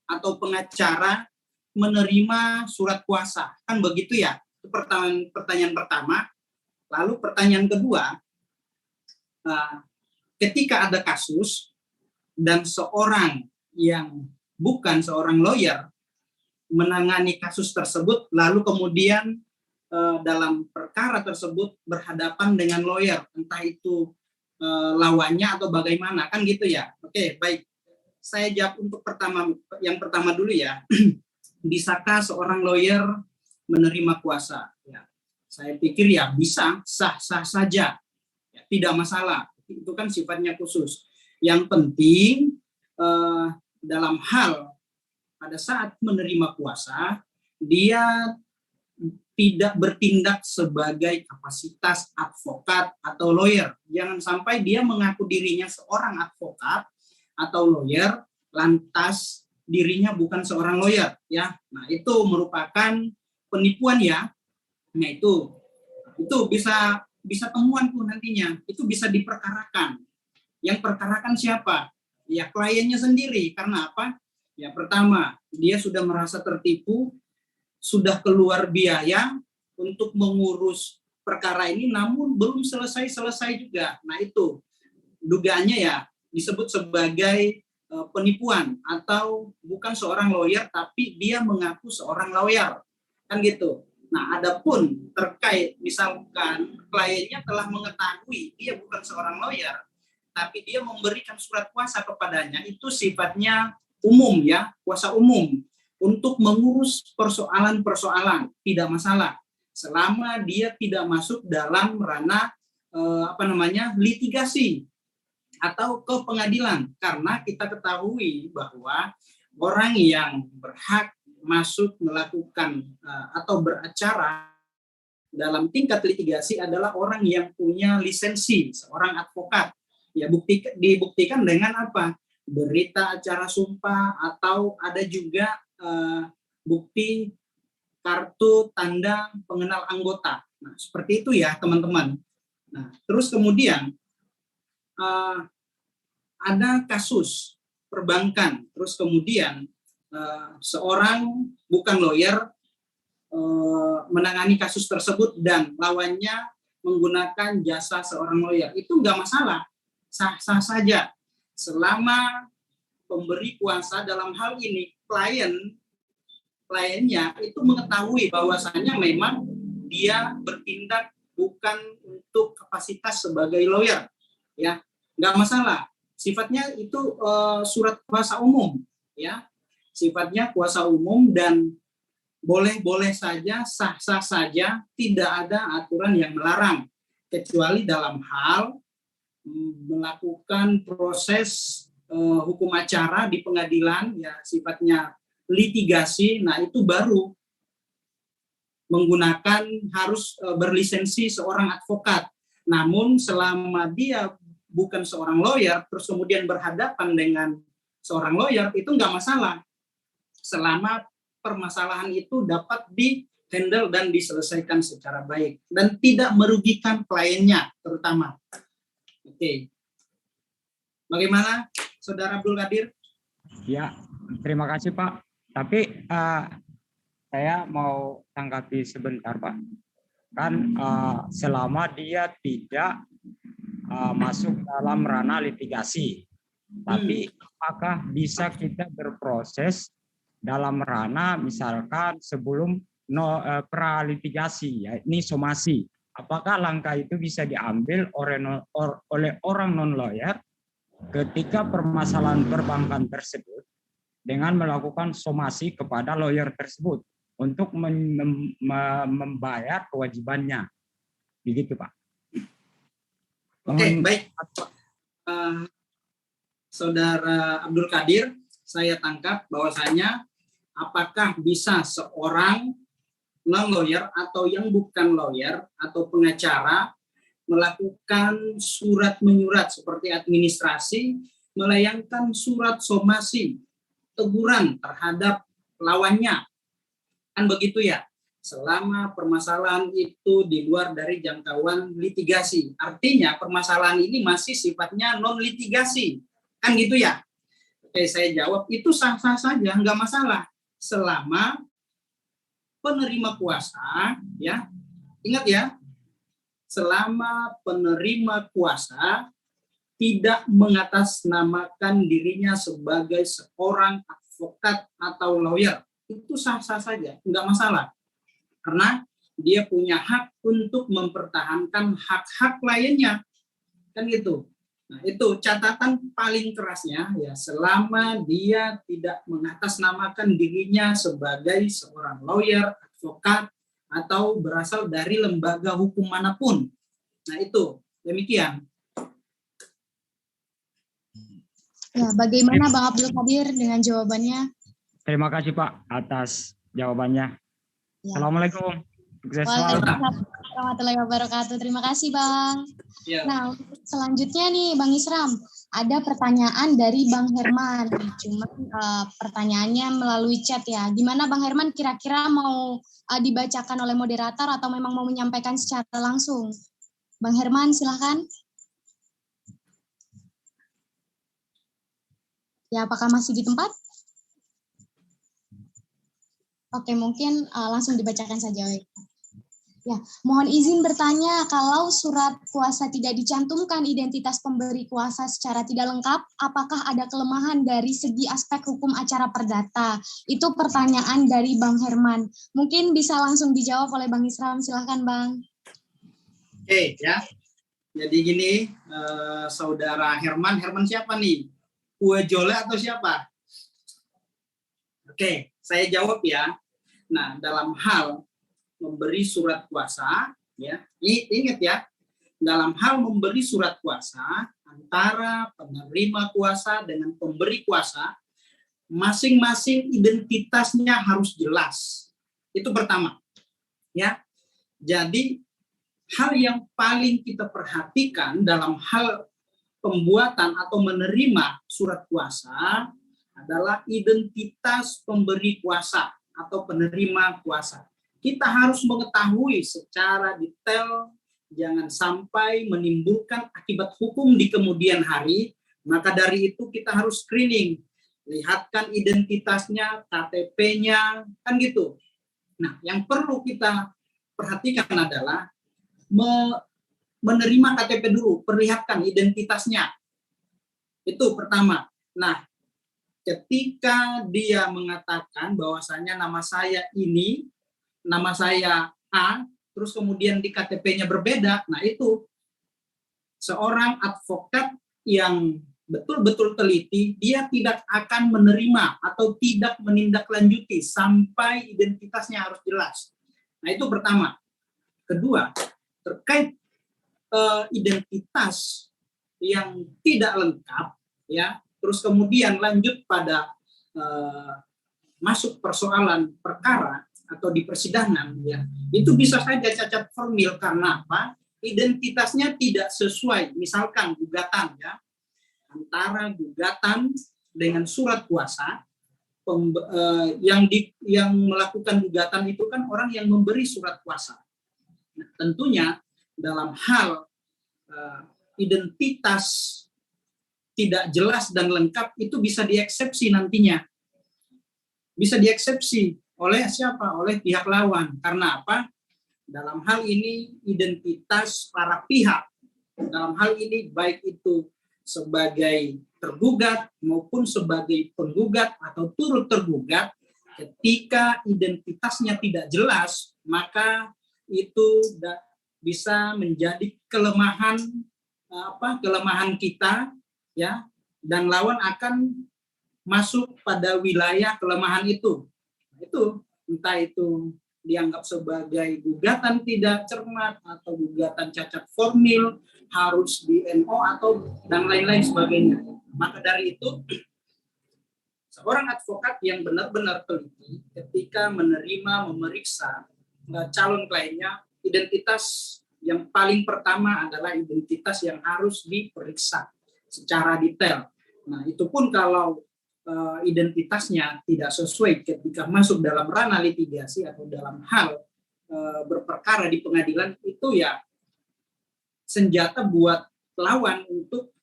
atau pengacara menerima surat kuasa? Kan begitu ya. Itu pertanyaan pertama. Lalu pertanyaan kedua, ketika ada kasus dan seorang yang bukan seorang lawyer menangani kasus tersebut, lalu kemudian dalam perkara tersebut berhadapan dengan lawyer, entah itu lawannya atau bagaimana, kan gitu ya. Oke, baik. Saya jawab untuk yang pertama dulu ya. Bisakah seorang lawyer menerima kuasa? Ya, saya pikir ya bisa, sah-sah saja, ya, tidak masalah. Itu kan sifatnya khusus. Yang penting dalam hal pada saat menerima kuasa, dia tidak bertindak sebagai kapasitas advokat atau lawyer. Jangan sampai dia mengaku dirinya seorang advokat atau lawyer, lantas dirinya bukan seorang lawyer, ya. Nah, itu merupakan penipuan ya. Nah, itu bisa temuan tuh nantinya. Itu bisa diperkarakan. Yang perkarakan siapa? Ya kliennya sendiri. Karena apa? Ya pertama, dia sudah merasa tertipu, sudah keluar biaya untuk mengurus perkara ini, namun belum selesai juga. Nah itu dugaannya ya disebut sebagai penipuan atau bukan seorang lawyer tapi dia mengaku seorang lawyer, kan gitu. Nah adapun terkait misalkan kliennya telah mengetahui dia bukan seorang lawyer tapi dia memberikan surat kuasa kepadanya, itu sifatnya umum ya, kuasa umum untuk mengurus persoalan-persoalan, tidak masalah selama dia tidak masuk dalam ranah litigasi atau ke pengadilan, karena kita ketahui bahwa orang yang berhak masuk melakukan atau beracara dalam tingkat litigasi adalah orang yang punya lisensi, seorang advokat. Ya dibuktikan dengan apa? Berita acara sumpah atau ada juga bukti kartu tanda pengenal anggota. Nah, seperti itu ya teman-teman. Nah, terus kemudian ada kasus perbankan, terus kemudian seorang bukan lawyer menangani kasus tersebut dan lawannya menggunakan jasa seorang lawyer. Itu nggak masalah, sah-sah saja selama pemberi kuasa dalam hal ini kliennya itu mengetahui bahwasannya memang dia bertindak bukan untuk kapasitas sebagai lawyer, ya nggak masalah. Sifatnya itu surat kuasa umum, ya sifatnya kuasa umum dan boleh-boleh saja, sah-sah saja, tidak ada aturan yang melarang kecuali dalam hal melakukan proses hukum acara di pengadilan, ya sifatnya litigasi. Nah itu baru menggunakan harus berlisensi seorang advokat. Namun selama dia bukan seorang lawyer terus kemudian berhadapan dengan seorang lawyer, itu nggak masalah selama permasalahan itu dapat di-handle dan diselesaikan secara baik dan tidak merugikan kliennya terutama. Oke. Bagaimana Saudara Abdul Qadir? Ya, terima kasih Pak. Tapi saya mau tanggapi sebentar Pak. kan selama dia tidak masuk dalam ranah litigasi. Tapi apakah bisa kita berproses dalam ranah misalkan sebelum pralitigasi, ya ini somasi. Apakah langkah itu bisa diambil oleh orang non-lawyer ketika permasalahan perbankan tersebut dengan melakukan somasi kepada lawyer tersebut untuk membayar kewajibannya. Begitu, Pak. Oke, baik. Saudara Abdul Qadir, saya tangkap bahwasanya apakah bisa seorang non-lawyer atau yang bukan lawyer atau pengacara melakukan surat menyurat seperti administrasi, melayangkan surat somasi, teguran terhadap lawannya. Kan begitu ya? Selama permasalahan itu di luar dari jangkauan litigasi. Artinya permasalahan ini masih sifatnya non-litigasi. Kan gitu ya? Oke, saya jawab itu sah-sah saja, nggak masalah. Selama penerima kuasa, ya, ingat ya, selama penerima kuasa tidak mengatasnamakan dirinya sebagai seorang advokat atau lawyer, itu sah-sah saja, nggak masalah. Karena dia punya hak untuk mempertahankan hak-hak lainnya, kan gitu. Nah, itu catatan paling kerasnya ya, selama dia tidak mengatasnamakan dirinya sebagai seorang lawyer, advokat, atau berasal dari lembaga hukum manapun. Nah, itu demikian. Ya, bagaimana Bang Abdul Qadir dengan jawabannya? Terima kasih Pak atas jawabannya. Ya. Assalamualaikum. Sukses selalu. Waalaikumsalam warahmatullahi wabarakatuh. Terima kasih Bang. Ya. Nah, selanjutnya nih Bang Isram, ada pertanyaan dari Bang Herman. Cuma pertanyaannya melalui chat ya. Gimana Bang Herman, kira-kira mau dibacakan oleh moderator atau memang mau menyampaikan secara langsung? Bang Herman, silahkan. Ya, apakah masih di tempat? Oke, mungkin langsung dibacakan saja. Ya, mohon izin bertanya, kalau surat kuasa tidak dicantumkan identitas pemberi kuasa secara tidak lengkap, apakah ada kelemahan dari segi aspek hukum acara perdata? Itu pertanyaan dari Bang Herman. Mungkin bisa langsung dijawab oleh Bang Isram, silahkan Bang. Oke, ya. Jadi gini, saudara Herman siapa nih? Kue Jole atau siapa? Oke, saya jawab ya. Nah, dalam hal memberi surat kuasa, ya, ingat ya, dalam hal memberi surat kuasa antara penerima kuasa dengan pemberi kuasa, masing-masing identitasnya harus jelas. Itu pertama, ya. Jadi hal yang paling kita perhatikan dalam hal pembuatan atau menerima surat kuasa adalah identitas pemberi kuasa atau penerima kuasa. Kita harus mengetahui secara detail, jangan sampai menimbulkan akibat hukum di kemudian hari. Maka dari itu kita harus screening, lihatkan identitasnya, KTP-nya, kan gitu. Nah, yang perlu kita perhatikan adalah menerima KTP dulu, perlihatkan identitasnya. Itu pertama. Nah, ketika dia mengatakan bahwasanya nama saya ini, nama saya A, terus kemudian di KTP-nya berbeda, nah itu seorang advokat yang betul-betul teliti, dia tidak akan menerima atau tidak menindaklanjuti sampai identitasnya harus jelas. Nah, itu pertama. Kedua, terkait identitas yang tidak lengkap, ya, terus kemudian lanjut pada masuk persoalan perkara atau di persidangan, ya, itu bisa saja cacat formil karena apa? Identitasnya tidak sesuai. Misalkan gugatan, ya, antara gugatan dengan surat kuasa, yang melakukan gugatan itu kan orang yang memberi surat kuasa. Nah, tentunya dalam hal identitas tidak jelas dan lengkap itu bisa dieksepsi nantinya. Bisa dieksepsi oleh siapa? Oleh pihak lawan. Karena apa? dalam hal ini identitas para pihak, dalam hal ini baik itu sebagai tergugat maupun sebagai penggugat atau turut tergugat, ketika identitasnya tidak jelas, maka itu bisa menjadi kelemahan kita, ya, dan lawan akan masuk pada wilayah kelemahan itu. Itu entah itu dianggap sebagai gugatan tidak cermat atau gugatan cacat formil, harus di NO atau dan lain-lain sebagainya. Maka dari itu seorang advokat yang benar-benar teliti ketika memeriksa calon kliennya, identitas yang paling pertama adalah identitas yang harus diperiksa secara detail. Nah, itu pun kalau identitasnya tidak sesuai ketika masuk dalam ranah litigasi atau dalam hal berperkara di pengadilan, itu ya senjata buat lawan untuk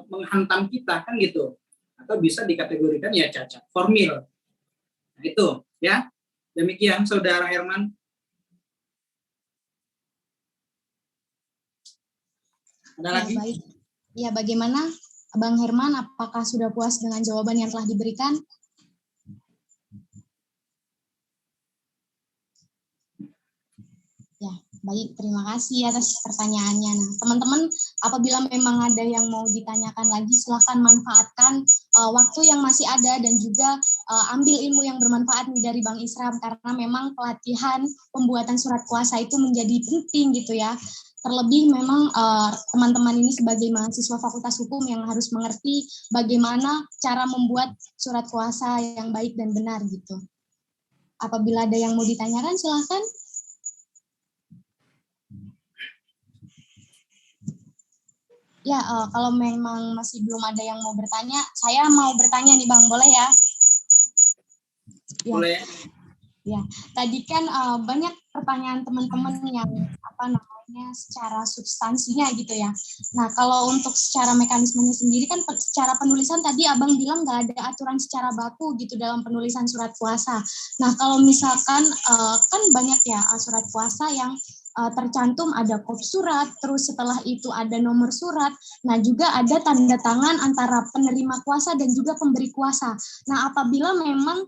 menghantam kita, kan gitu, atau bisa dikategorikan ya cacat formil. Nah, itu ya, demikian Saudara Herman. Ada lagi? Baik. Ya, bagaimana Bang Herman, apakah sudah puas dengan jawaban yang telah diberikan? Ya, baik. Terima kasih atas pertanyaannya. Nah, teman-teman, apabila memang ada yang mau ditanyakan lagi, silahkan manfaatkan waktu yang masih ada dan juga ambil ilmu yang bermanfaat nih dari Bang Isram, karena memang pelatihan pembuatan surat kuasa itu menjadi penting gitu ya. Terlebih memang teman-teman ini sebagai mahasiswa Fakultas Hukum yang harus mengerti bagaimana cara membuat surat kuasa yang baik dan benar gitu. Apabila ada yang mau ditanyakan, silahkan. Ya, kalau memang masih belum ada yang mau bertanya, saya mau bertanya nih Bang, boleh ya? Boleh. Ya, tadi kan banyak pertanyaan teman-teman yang secara substansinya gitu ya. Nah, kalau untuk secara mekanismenya sendiri kan secara penulisan tadi Abang bilang nggak ada aturan secara baku gitu dalam penulisan surat kuasa. Nah, kalau misalkan kan banyak ya surat kuasa yang tercantum ada kop surat, terus setelah itu ada nomor surat, nah juga ada tanda tangan antara penerima kuasa dan juga pemberi kuasa. Nah, apabila memang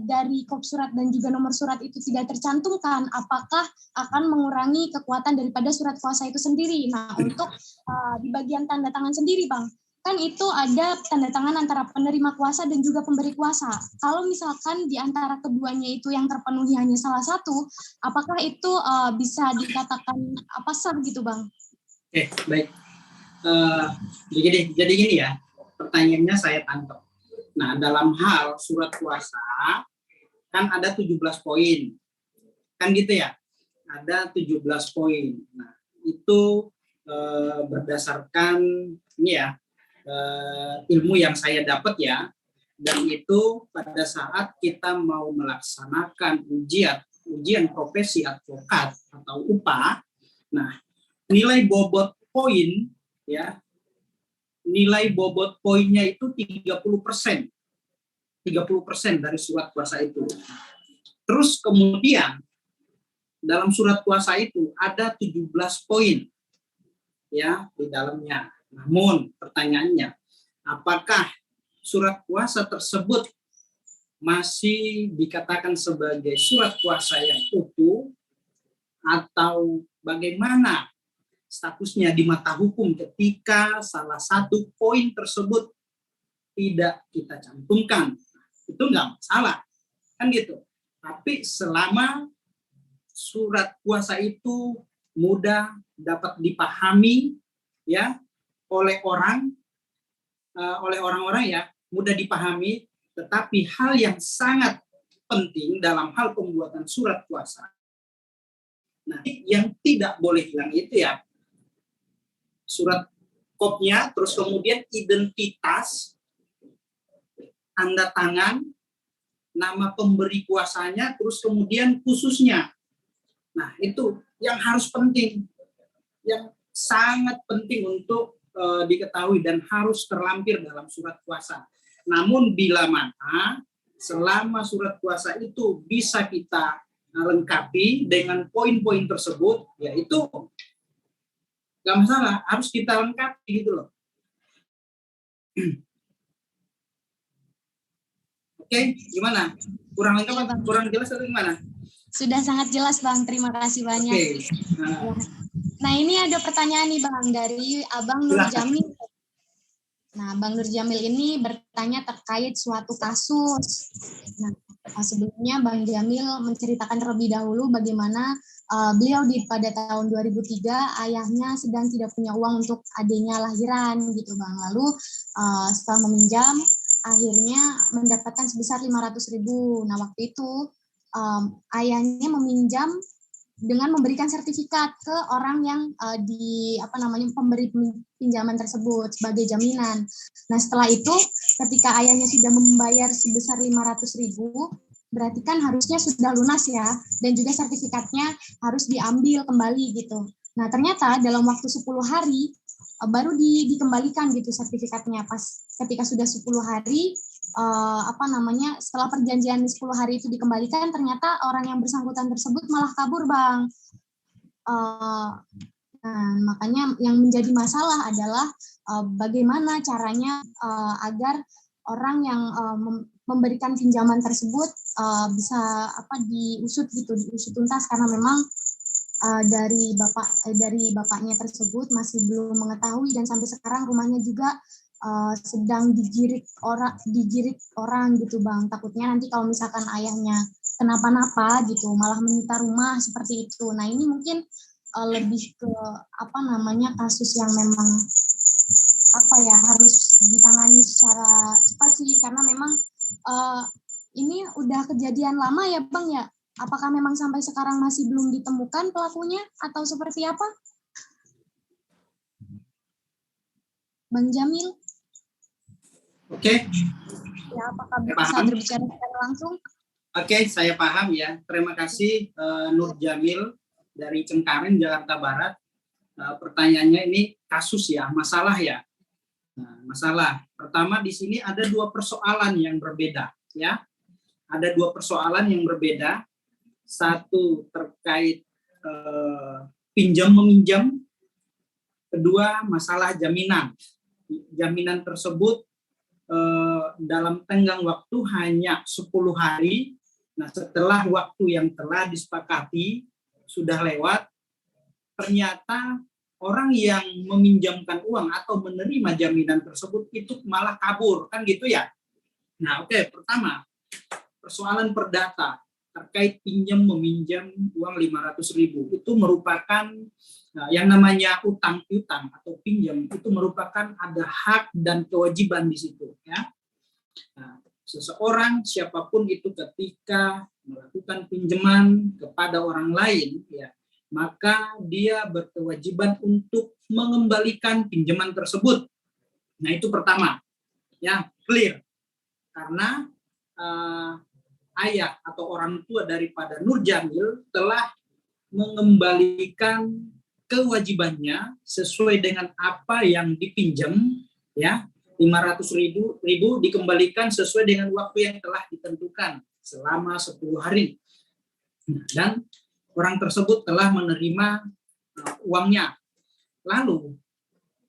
dari kop surat dan juga nomor surat itu tidak tercantumkan, apakah akan mengurangi kekuatan daripada surat kuasa itu sendiri? Nah, untuk di bagian tanda tangan sendiri, Bang, kan itu ada tanda tangan antara penerima kuasa dan juga pemberi kuasa. Kalau misalkan di antara keduanya itu yang terpenuhi hanya salah satu, apakah itu bisa dikatakan sah gitu, Bang? Oke, baik. Jadi gini ya, pertanyaannya saya tangkap. Nah, dalam hal surat kuasa kan ada 17 poin. Kan gitu ya? Ada 17 poin. Nah, itu berdasarkan ini ya, ilmu yang saya dapat ya, dan itu pada saat kita mau melaksanakan ujian profesi advokat atau UPA, nah nilai bobot poin ya, nilai bobot poinnya itu 30% dari surat kuasa itu. Terus kemudian dalam surat kuasa itu ada 17 poin ya di dalamnya. Namun pertanyaannya, apakah surat kuasa tersebut masih dikatakan sebagai surat kuasa yang utuh atau bagaimana statusnya di mata hukum ketika salah satu poin tersebut tidak kita cantumkan? Itu nggak masalah, kan gitu. Tapi selama surat kuasa itu mudah dapat dipahami ya oleh orang-orang ya, mudah dipahami, tetapi hal yang sangat penting dalam hal pembuatan surat kuasa, nah yang tidak boleh hilang itu ya surat kopnya, terus kemudian identitas, tanda tangan, nama pemberi kuasanya, terus kemudian khususnya. Nah, itu yang harus penting, yang sangat penting untuk diketahui dan harus terlampir dalam surat kuasa. Namun bila mana selama surat kuasa itu bisa kita lengkapi dengan poin-poin tersebut, ya itu nggak masalah, harus kita lengkapi gitu loh. Oke, gimana? Kurang lengkap atau kurang jelas atau gimana? Sudah sangat jelas Bang, terima kasih banyak. Oke. Nah ini ada pertanyaan nih Bang dari Abang Nur Silakan. Jamil. Nah Bang Nur Jamil ini bertanya terkait suatu kasus. Nah sebelumnya Bang Jamil menceritakan terlebih dahulu bagaimana beliau pada tahun 2003 ayahnya sedang tidak punya uang untuk adiknya lahiran gitu Bang. Lalu setelah meminjam akhirnya mendapatkan sebesar 500.000. Nah waktu itu ayahnya meminjam dengan memberikan sertifikat ke orang yang pemberi pinjaman tersebut sebagai jaminan. Nah setelah itu ketika ayahnya sudah membayar sebesar 500.000, berarti kan harusnya sudah lunas ya, dan juga sertifikatnya harus diambil kembali gitu. Nah ternyata dalam waktu 10 hari baru dikembalikan gitu sertifikatnya. Pas ketika sudah 10 hari setelah perjanjian 10 hari itu dikembalikan, ternyata orang yang bersangkutan tersebut malah kabur Bang. Nah, makanya yang menjadi masalah adalah bagaimana caranya agar orang yang memberikan pinjaman tersebut bisa diusut tuntas, karena memang dari bapaknya tersebut masih belum mengetahui, dan sampai sekarang rumahnya juga sedang digirik orang gitu Bang. Takutnya nanti kalau misalkan ayahnya kenapa-napa gitu malah menyita rumah seperti itu. Nah ini mungkin lebih ke kasus yang memang harus ditangani secara cepat sih, karena memang ini udah kejadian lama ya Bang ya. Apakah memang sampai sekarang masih belum ditemukan pelakunya atau seperti apa? Bang Jamil? Oke. Ya, apakah bisa berbicara secara langsung? Oke, saya paham ya. Terima kasih Nur Jamil dari Cengkareng, Jakarta Barat. Pertanyaannya ini kasus ya, masalah ya. Nah, masalah. Pertama di sini ada dua persoalan yang berbeda ya. Ada dua persoalan yang berbeda. Satu terkait pinjam meminjam. Kedua masalah jaminan. Jaminan tersebut dalam tenggang waktu hanya 10 hari. Nah, setelah waktu yang telah disepakati sudah lewat, ternyata orang yang meminjamkan uang atau menerima jaminan tersebut itu malah kabur, kan gitu ya. Nah, oke, pertama, persoalan perdata terkait pinjam meminjam uang 500.000 itu merupakan yang namanya utang piutang atau pinjam, itu merupakan ada hak dan kewajiban di situ ya. Nah, seseorang siapapun itu ketika melakukan pinjaman kepada orang lain ya, maka dia berkewajiban untuk mengembalikan pinjaman tersebut. Nah, itu pertama ya, clear. Karena ayah atau orang tua daripada Nur Jamil telah mengembalikan kewajibannya sesuai dengan apa yang dipinjam ya, 500.000 dikembalikan sesuai dengan waktu yang telah ditentukan selama 10 hari. Dan orang tersebut telah menerima uangnya. Lalu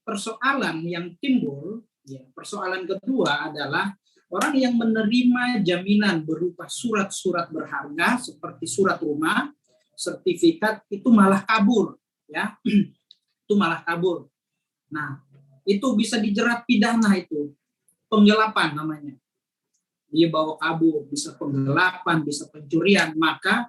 persoalan yang timbul ya, persoalan kedua adalah orang yang menerima jaminan berupa surat-surat berharga seperti surat rumah, sertifikat, itu malah kabur ya. Itu malah kabur. Nah, itu bisa dijerat pidana, itu penggelapan namanya. Dia bawa kabur, bisa penggelapan, bisa pencurian, maka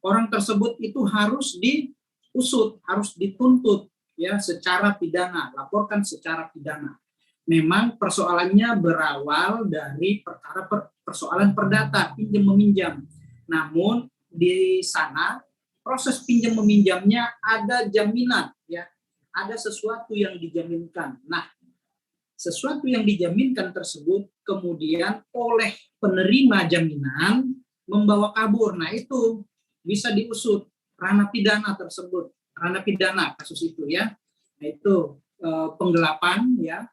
orang tersebut itu harus diusut, harus dituntut ya secara pidana, laporkan secara pidana. Memang persoalannya berawal dari persoalan perdata pinjam meminjam. Namun di sana proses pinjam meminjamnya ada jaminan ya, ada sesuatu yang dijaminkan. Nah, sesuatu yang dijaminkan tersebut kemudian oleh penerima jaminan membawa kabur. Nah, itu bisa diusut ranah pidana tersebut, ranah pidana kasus itu ya. Nah, itu penggelapan ya.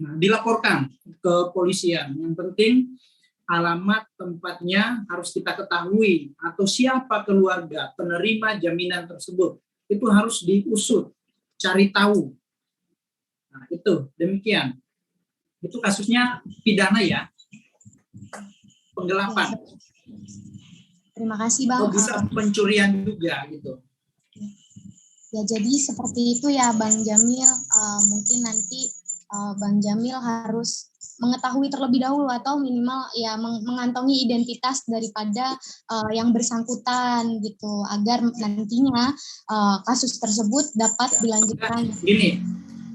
Nah, dilaporkan ke polisian. Yang penting alamat tempatnya harus kita ketahui, atau siapa keluarga penerima jaminan tersebut. Itu harus diusut, cari tahu. Nah, itu demikian. Itu kasusnya pidana ya, penggelapan. Terima kasih Bang. Atau bisa pencurian juga gitu. Ya jadi seperti itu ya Bang Jamil. Mungkin nanti Bang Jamil harus mengetahui terlebih dahulu atau minimal ya mengantongi identitas daripada yang bersangkutan gitu, agar nantinya kasus tersebut dapat dilanjutkan. Gini,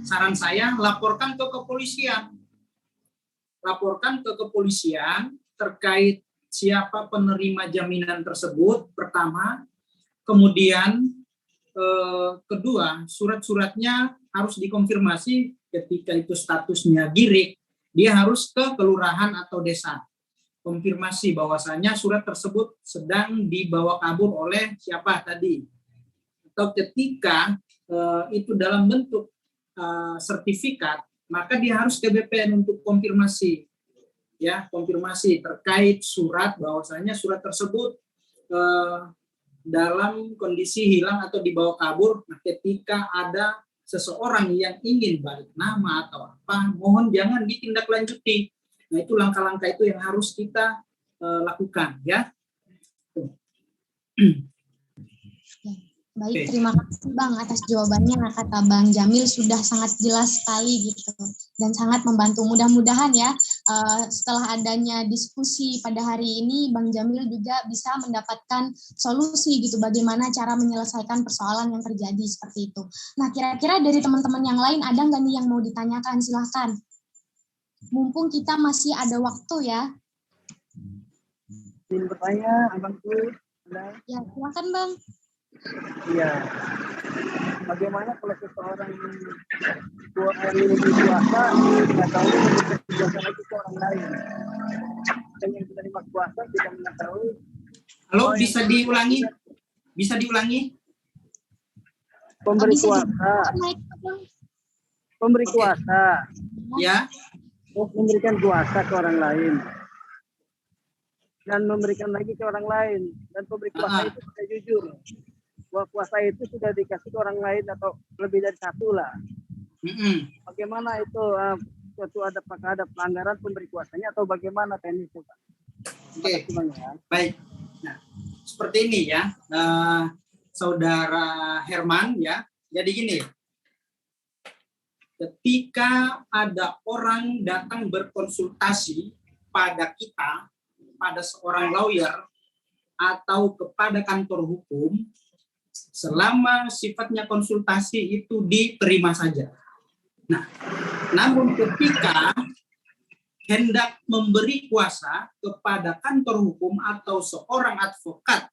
saran saya laporkan ke kepolisian. Laporkan ke kepolisian terkait siapa penerima jaminan tersebut, pertama. Kemudian kedua, surat-suratnya harus dikonfirmasi ketika itu statusnya girik. Dia harus ke kelurahan atau desa. Konfirmasi bahwasanya surat tersebut sedang dibawa kabur oleh siapa tadi. Atau ketika itu dalam bentuk sertifikat, maka dia harus ke BPN untuk konfirmasi. Ya, konfirmasi terkait surat bahwasanya surat tersebut dalam kondisi hilang atau dibawa kabur. Nah, ketika ada seseorang yang ingin balik nama atau apa, mohon jangan ditindaklanjuti. Nah, itu langkah-langkah itu yang harus kita lakukan ya. Baik, terima kasih Bang atas jawabannya. Kata Bang Jamil sudah sangat jelas sekali gitu dan sangat membantu. Mudah-mudahan ya setelah adanya diskusi pada hari ini, Bang Jamil juga bisa mendapatkan solusi gitu bagaimana cara menyelesaikan persoalan yang terjadi seperti itu. Nah, kira-kira dari teman-teman yang lain ada nggak nih yang mau ditanyakan? Silahkan. Mumpung kita masih ada waktu ya. Ingin bertanya, Abang tuh. Ya, silakan Bang. Iya. Bagaimana kalau seseorang lebih kuasa, tidak tahu kuasa lagi ke orang lain. Dan yang menerima kuasa tidak mengetahui. Halo, bisa diulangi? Bisa diulangi? Pemberi kuasa. Pemberi kuasa. Ya. Memberikan kuasa ke orang lain. Dan memberikan lagi ke orang lain. Dan pemberi kuasa itu sudah jujur. Bahwa kuasa itu sudah dikasih ke orang lain atau lebih dari satu lah. Bagaimana itu suatu apakah ada pelanggaran pemberi kuasanya atau bagaimana teknisnya Pak? Oke, baik. Nah, seperti ini ya, Saudara Herman ya. Jadi gini, ketika ada orang datang berkonsultasi pada kita, pada seorang lawyer atau kepada kantor hukum, selama sifatnya konsultasi itu diterima saja. Nah, namun ketika hendak memberi kuasa kepada kantor hukum atau seorang advokat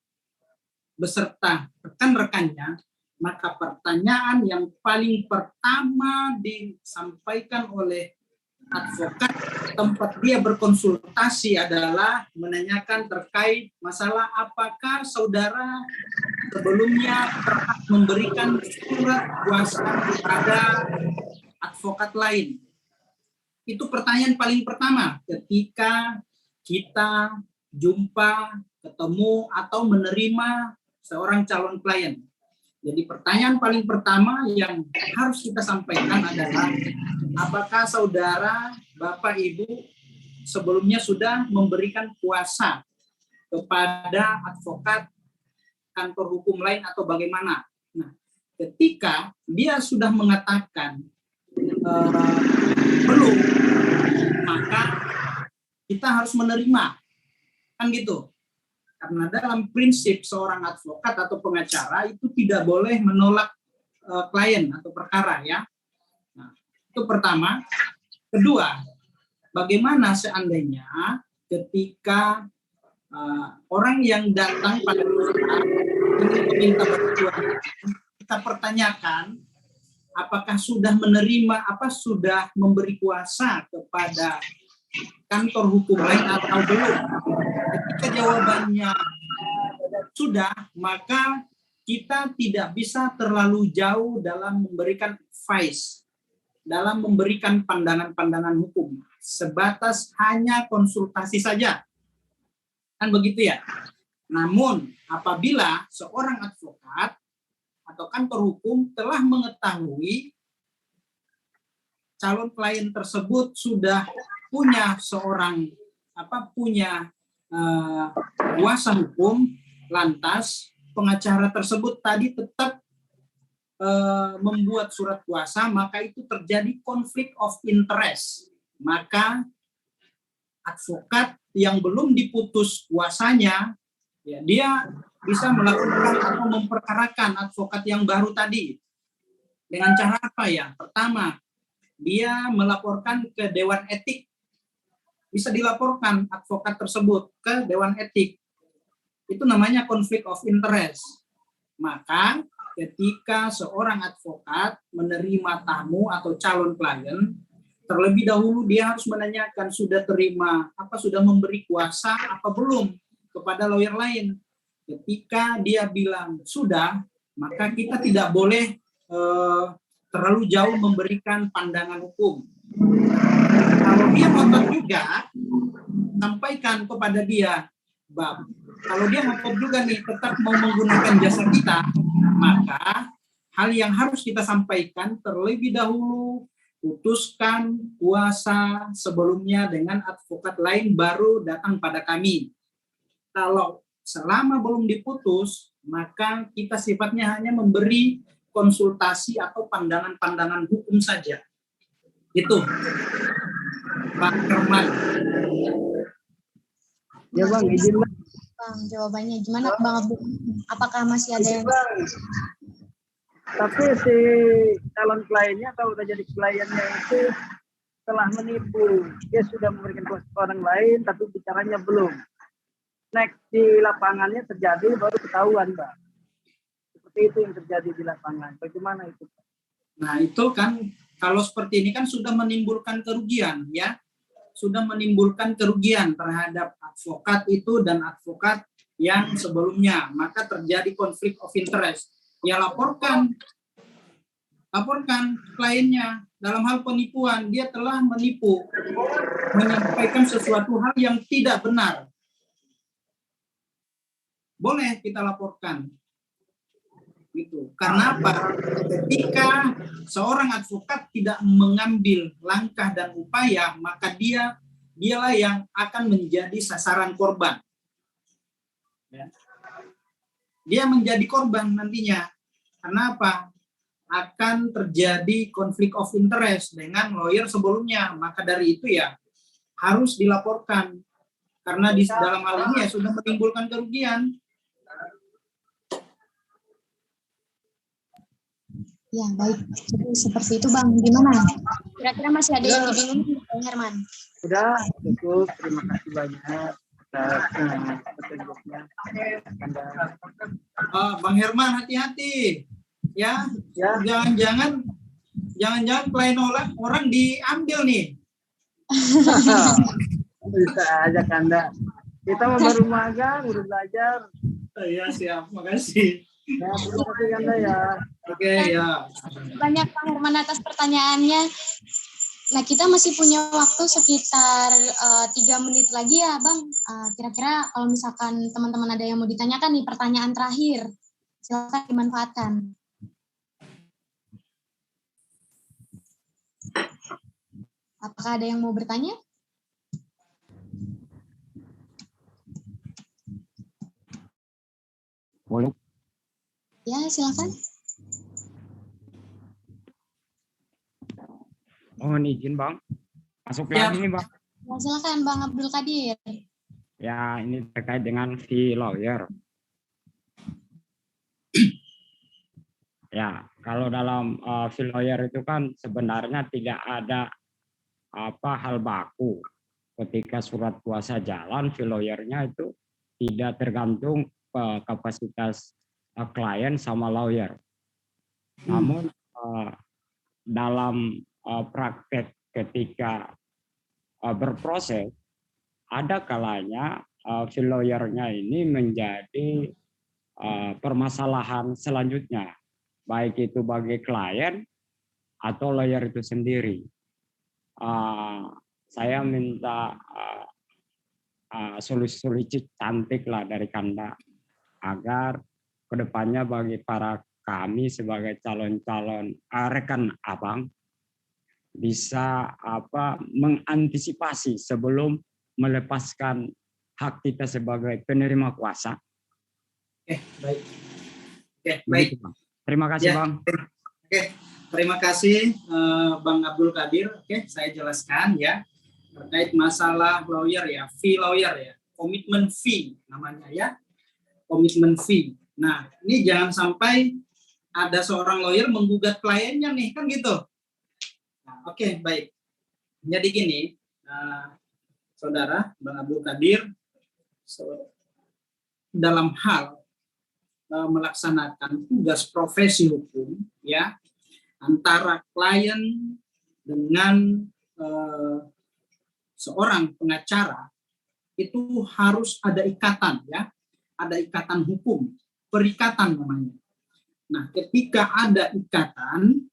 beserta rekan-rekannya, maka pertanyaan yang paling pertama disampaikan oleh advokat tempat dia berkonsultasi adalah menanyakan terkait masalah apakah saudara sebelumnya pernah memberikan surat kuasa kepada advokat lain. Itu pertanyaan paling pertama ketika kita jumpa, ketemu, atau menerima seorang calon klien. Jadi pertanyaan paling pertama yang harus kita sampaikan adalah apakah saudara, Bapak, Ibu sebelumnya sudah memberikan kuasa kepada advokat, kantor hukum lain atau bagaimana? Nah, ketika dia sudah mengatakan belum, maka kita harus menerima, kan gitu. Karena dalam prinsip seorang advokat atau pengacara itu tidak boleh menolak klien atau perkara ya. Nah, itu pertama. Kedua, bagaimana seandainya ketika orang yang datang pada kita ingin meminta bantuan, kita pertanyakan apakah sudah menerima, sudah memberi kuasa kepada kantor hukum lain atau belum. Ketika jawabannya sudah, maka kita tidak bisa terlalu jauh dalam memberikan advice, dalam memberikan pandangan-pandangan hukum. Sebatas hanya konsultasi saja. Kan begitu ya. Namun apabila seorang advokat atau kantor hukum telah mengetahui calon klien tersebut sudah punya kuasa hukum, lantas pengacara tersebut tadi tetap membuat surat kuasa, maka itu terjadi konflik of interest. Maka advokat yang belum diputus kuasanya, ya, dia bisa melakukan atau memperkarakan advokat yang baru tadi. Dengan cara apa ya? Pertama, dia melaporkan ke Dewan Etik. Bisa dilaporkan advokat tersebut ke Dewan Etik. Itu namanya konflik of interest. Maka ketika seorang advokat menerima tamu atau calon klien, terlebih dahulu dia harus menanyakan sudah memberi kuasa apa belum kepada lawyer lain. Ketika dia bilang sudah, maka kita tidak boleh terlalu jauh memberikan pandangan hukum. Kalau dia ngotot juga, sampaikan kepada dia, Bab, kalau dia ngotot juga nih tetap mau menggunakan jasa kita, maka hal yang harus kita sampaikan terlebih dahulu, putuskan kuasa sebelumnya dengan advokat lain baru datang pada kami. Kalau selama belum diputus, maka kita sifatnya hanya memberi konsultasi atau pandangan-pandangan hukum saja. Itu, Pak Herman. Ya Bang, izin Bang. Bang, jawabannya gimana Bang Abdul? Apakah masih ada yang... Tapi si calon kliennya atau udah jadi kliennya itu telah menipu. Dia sudah memberikan kuasa ke orang lain, tapi bicaranya belum. Next di lapangannya terjadi baru ketahuan, Bang. Seperti itu yang terjadi di lapangan. Bagaimana itu? Nah itu kan kalau seperti ini kan sudah menimbulkan kerugian, ya. Sudah menimbulkan kerugian terhadap advokat itu dan advokat yang sebelumnya, maka terjadi konflik of interest. Ya laporkan kliennya dalam hal penipuan, dia telah menipu, menyampaikan sesuatu hal yang tidak benar. Boleh kita laporkan. Gitu. Karena apa? Ketika seorang advokat tidak mengambil langkah dan upaya, maka dialah yang akan menjadi sasaran korban. Ya. Dia menjadi korban nantinya. Karena apa? Akan terjadi konflik of interest dengan lawyer sebelumnya. Maka dari itu ya harus dilaporkan. Karena di dalam hal ini ya sudah menimbulkan kerugian. Ya, baik. Jadi seperti itu Bang. Gimana? Kira-kira masih ada yang dibingung Bang Herman? Sudah, cukup. Terima kasih banyak atas petunjuknya. Bang Herman, hati-hati. Ya, Ya. jangan-jangan klien orang diambil nih. Bisa aja Kanda. Kita mau baru magang, baru belajar. Iya, siap. Makasih. Ya, terima kasih Kanda ya. Oke, ya. Banyak Bang Herman atas pertanyaannya. Nah, kita masih punya waktu sekitar 3 menit lagi ya, Bang. Kira-kira kalau misalkan teman-teman ada yang mau ditanyakan nih, pertanyaan terakhir, silakan dimanfaatkan. Apakah ada yang mau bertanya? Boleh. Ya, silakan. Mohon izin Bang. Masuk Ya. lagi nih Bang. Ya, silakan Bang Abdul Qadir. Ya, ini terkait dengan fee lawyer. Ya, kalau dalam fee lawyer itu kan sebenarnya tidak ada hal baku. Ketika surat kuasa jalan, fee lawyer-nya itu tidak tergantung kapasitas klien sama lawyer. Namun dalam praktek ketika berproses, ada kalanya fee lawyer-nya ini menjadi permasalahan selanjutnya, baik itu bagi klien atau lawyer itu sendiri. Saya minta solusi-solusi cantik lah dari Kanda agar kedepannya bagi para kami sebagai calon-calon rekan abang bisa mengantisipasi sebelum melepaskan hak kita sebagai penerima kuasa. Baik. Baik. Begitu, Bang. Terima kasih, Ya. Bang. Terima kasih Bang Abdul Qadir. Saya jelaskan ya terkait masalah lawyer ya, fee lawyer ya, komitmen fee namanya ya, komitmen fee. Nah, ini jangan sampai ada seorang lawyer menggugat kliennya nih, kan gitu. Nah, baik. Jadi gini, saudara Bang Abdul Qadir, dalam hal melaksanakan tugas profesi hukum ya antara klien dengan seorang pengacara itu harus ada ikatan ya, ada ikatan hukum, perikatan namanya. Nah, ketika ada ikatan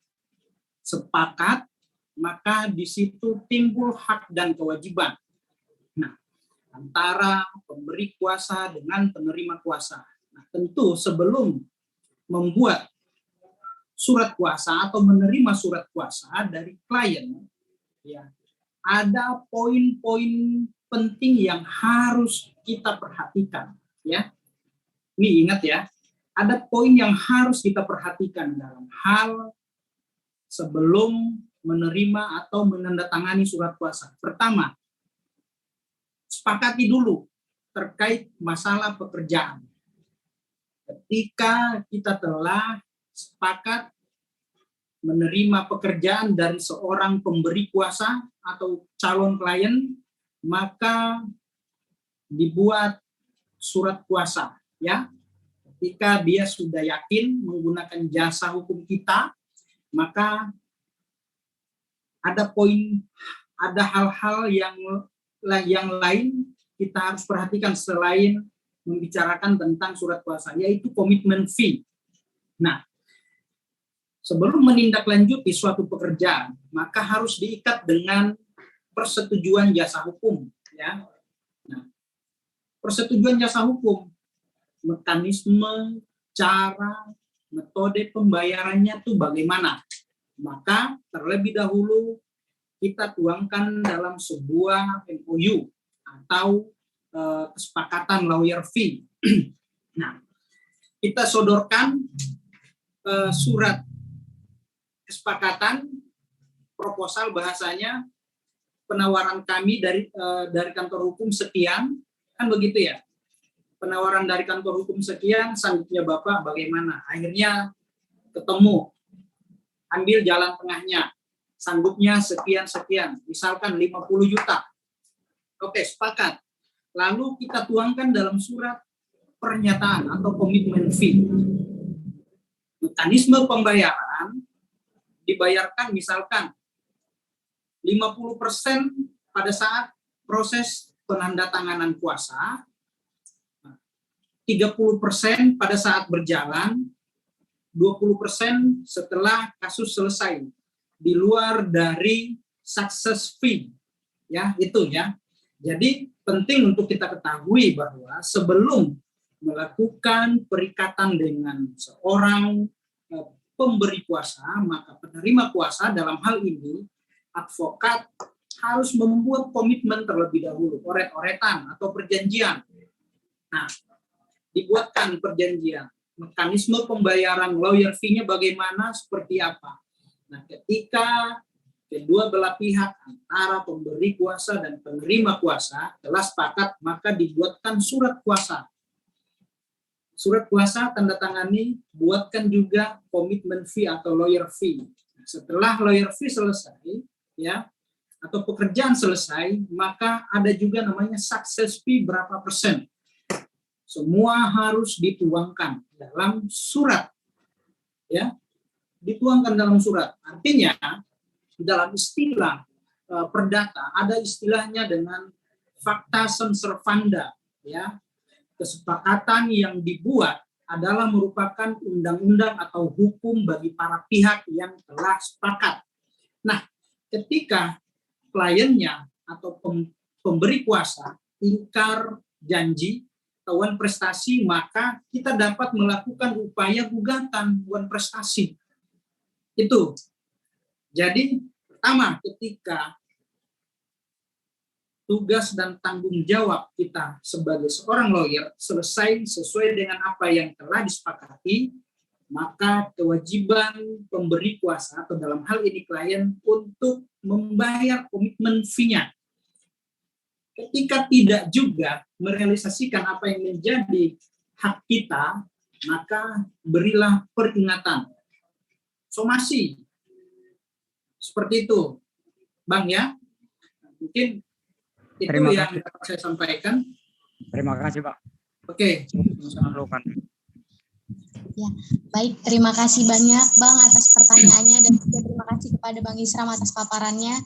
sepakat, maka di situ timbul hak dan kewajiban. Nah, antara pemberi kuasa dengan penerima kuasa. Nah, tentu sebelum membuat surat kuasa atau menerima surat kuasa dari klien, ya, ada poin-poin penting yang harus kita perhatikan. Ya, ini ingat ya, ada poin yang harus kita perhatikan dalam hal sebelum menerima atau menandatangani surat kuasa. Pertama, sepakati dulu terkait masalah pekerjaan. Ketika kita telah sepakat menerima pekerjaan dari seorang pemberi kuasa atau calon klien, maka dibuat surat kuasa ya. Ketika dia sudah yakin menggunakan jasa hukum kita, maka ada hal-hal yang lain kita harus perhatikan selain membicarakan tentang surat kuasa, yaitu komitmen fee. Nah, sebelum menindaklanjuti suatu pekerjaan, maka harus diikat dengan persetujuan jasa hukum. Ya. Nah, persetujuan jasa hukum, mekanisme, cara, metode pembayarannya itu bagaimana? Maka terlebih dahulu kita tuangkan dalam sebuah MOU atau kesepakatan lawyer fee. Nah, kita sodorkan surat kesepakatan, proposal bahasanya, penawaran kami dari kantor hukum sekian, kan begitu ya. Penawaran dari kantor hukum sekian, sanggupnya Bapak bagaimana? Akhirnya ketemu, ambil jalan tengahnya, sanggupnya sekian-sekian, misalkan 50 juta. Oke, sepakat. Lalu kita tuangkan dalam surat pernyataan atau komitmen fee. Mekanisme pembayaran dibayarkan misalkan 50% pada saat proses penandatanganan kuasa, 30% pada saat berjalan, 20% setelah kasus selesai, di luar dari success fee. Ya, itu ya. Jadi penting untuk kita ketahui bahwa sebelum melakukan perikatan dengan seorang pemberi kuasa, maka penerima kuasa dalam hal ini advokat harus membuat komitmen terlebih dahulu, oret-oretan atau perjanjian. Nah, dibuatkan perjanjian, mekanisme pembayaran lawyer fee-nya bagaimana, seperti apa. Nah, ketika kedua belah pihak antara pemberi kuasa dan penerima kuasa telah sepakat, maka dibuatkan surat kuasa. Surat kuasa tanda tangani, buatkan juga komitmen fee atau lawyer fee. Setelah lawyer fee selesai, ya, atau pekerjaan selesai, maka ada juga namanya success fee berapa persen. Semua harus dituangkan dalam surat, ya, dituangkan dalam surat. Artinya dalam istilah perdata ada istilahnya dengan fakta sem servanda, ya. Kesepakatan yang dibuat adalah merupakan undang-undang atau hukum bagi para pihak yang telah sepakat. Nah, ketika kliennya atau pemberi kuasa ingkar janji atau wan prestasi, maka kita dapat melakukan upaya gugatan wan prestasi. Itu. Jadi pertama, ketika tugas dan tanggung jawab kita sebagai seorang lawyer selesai sesuai dengan apa yang telah disepakati, maka kewajiban pemberi kuasa atau dalam hal ini klien untuk membayar komitmen fee-nya. Ketika tidak juga merealisasikan apa yang menjadi hak kita, maka berilah peringatan. Somasi. Seperti itu, Bang ya. Mungkin itu Terima yang kasih. dapat saya sampaikan. Terima kasih, Pak. Oke. Memerlukan. Baik, terima kasih banyak Bang atas pertanyaannya dan juga terima kasih kepada Bang Isram atas paparannya.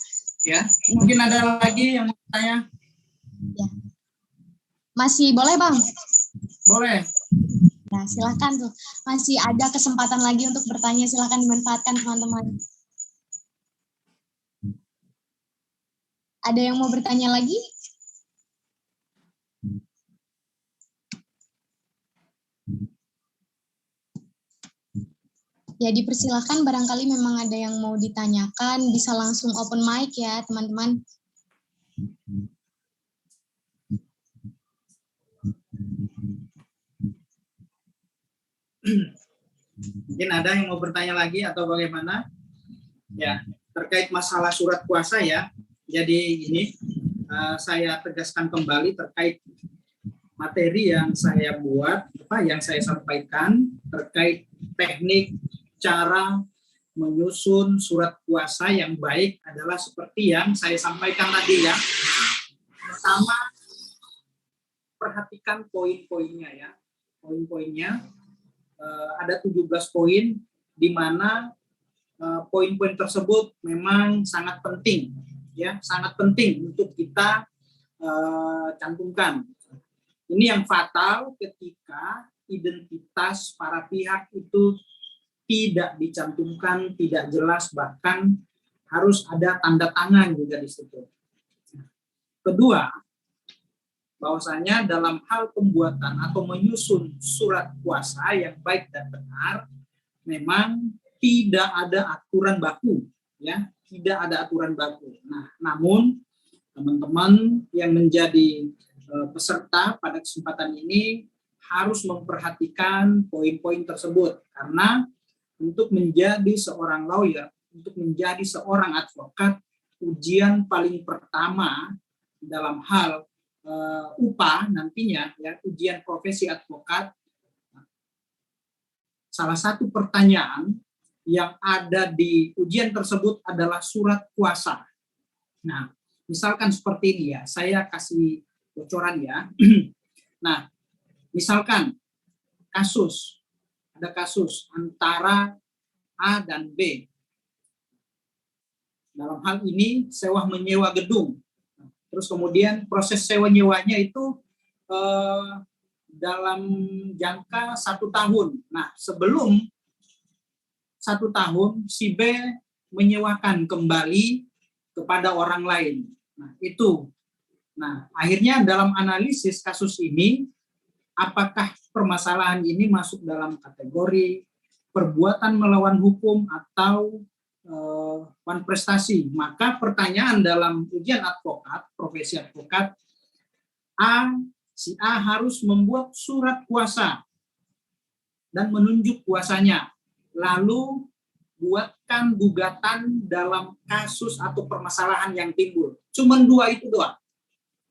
Ya, mungkin ada lagi yang mau tanya? Masih boleh Bang? Boleh. Nah, silakan tuh. Masih ada kesempatan lagi untuk bertanya, silakan dimanfaatkan teman-teman. Ada yang mau bertanya lagi? Ya, dipersilakan barangkali memang ada yang mau ditanyakan, bisa langsung open mic ya, teman-teman. Mungkin ada yang mau bertanya lagi atau bagaimana? Ya, terkait masalah surat kuasa ya. Jadi ini saya tegaskan kembali terkait materi yang saya buat, yang saya sampaikan terkait teknik cara menyusun surat kuasa yang baik adalah seperti yang saya sampaikan tadi ya. Pertama, perhatikan poin-poinnya ya. Poin-poinnya ada 17 poin di mana poin-poin tersebut memang sangat penting ya, sangat penting untuk kita cantumkan. Ini yang fatal ketika identitas para pihak itu tidak dicantumkan, tidak jelas, bahkan harus ada tanda tangan juga di situ. Kedua, bahwasanya dalam hal pembuatan atau menyusun surat kuasa yang baik dan benar, memang tidak ada aturan baku, ya, tidak ada aturan baku. Nah, namun teman-teman yang menjadi peserta pada kesempatan ini harus memperhatikan poin-poin tersebut, karena untuk menjadi seorang lawyer, untuk menjadi seorang advokat, ujian paling pertama dalam hal upah nantinya, ya, ujian profesi advokat, salah satu pertanyaan yang ada di ujian tersebut adalah surat kuasa. Nah, misalkan seperti ini ya, saya kasih bocoran ya. Nah, misalkan ada kasus antara A dan B. Dalam hal ini sewa menyewa gedung. Terus kemudian proses sewa nyewanya itu dalam jangka 1 tahun. Nah, sebelum 1 tahun si B menyewakan kembali kepada orang lain. Nah, itu. Nah, akhirnya dalam analisis kasus ini, apakah permasalahan ini masuk dalam kategori perbuatan melawan hukum atau wan prestasi? Maka pertanyaan dalam ujian advokat, profesi advokat, si A harus membuat surat kuasa dan menunjuk kuasanya. Lalu buatkan gugatan dalam kasus atau permasalahan yang timbul. Cuman 2 itu doang.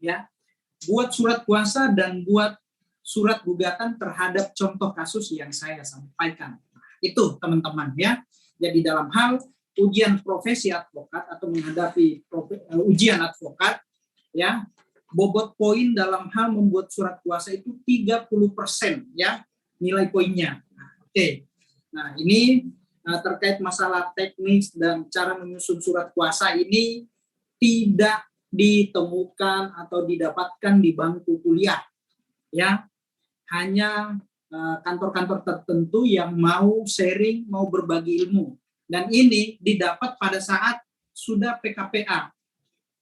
Ya, buat surat kuasa dan buat surat gugatan terhadap contoh kasus yang saya sampaikan. Nah, itu teman-teman ya. Jadi dalam hal ujian profesi advokat atau menghadapi ujian advokat ya, bobot poin dalam hal membuat surat kuasa itu 30% ya nilai poinnya. Nah, oke. Nah, ini terkait masalah teknis dan cara menyusun surat kuasa ini tidak ditemukan atau didapatkan di bangku kuliah, ya, hanya kantor-kantor tertentu yang mau sharing, mau berbagi ilmu, dan ini didapat pada saat sudah PKPA,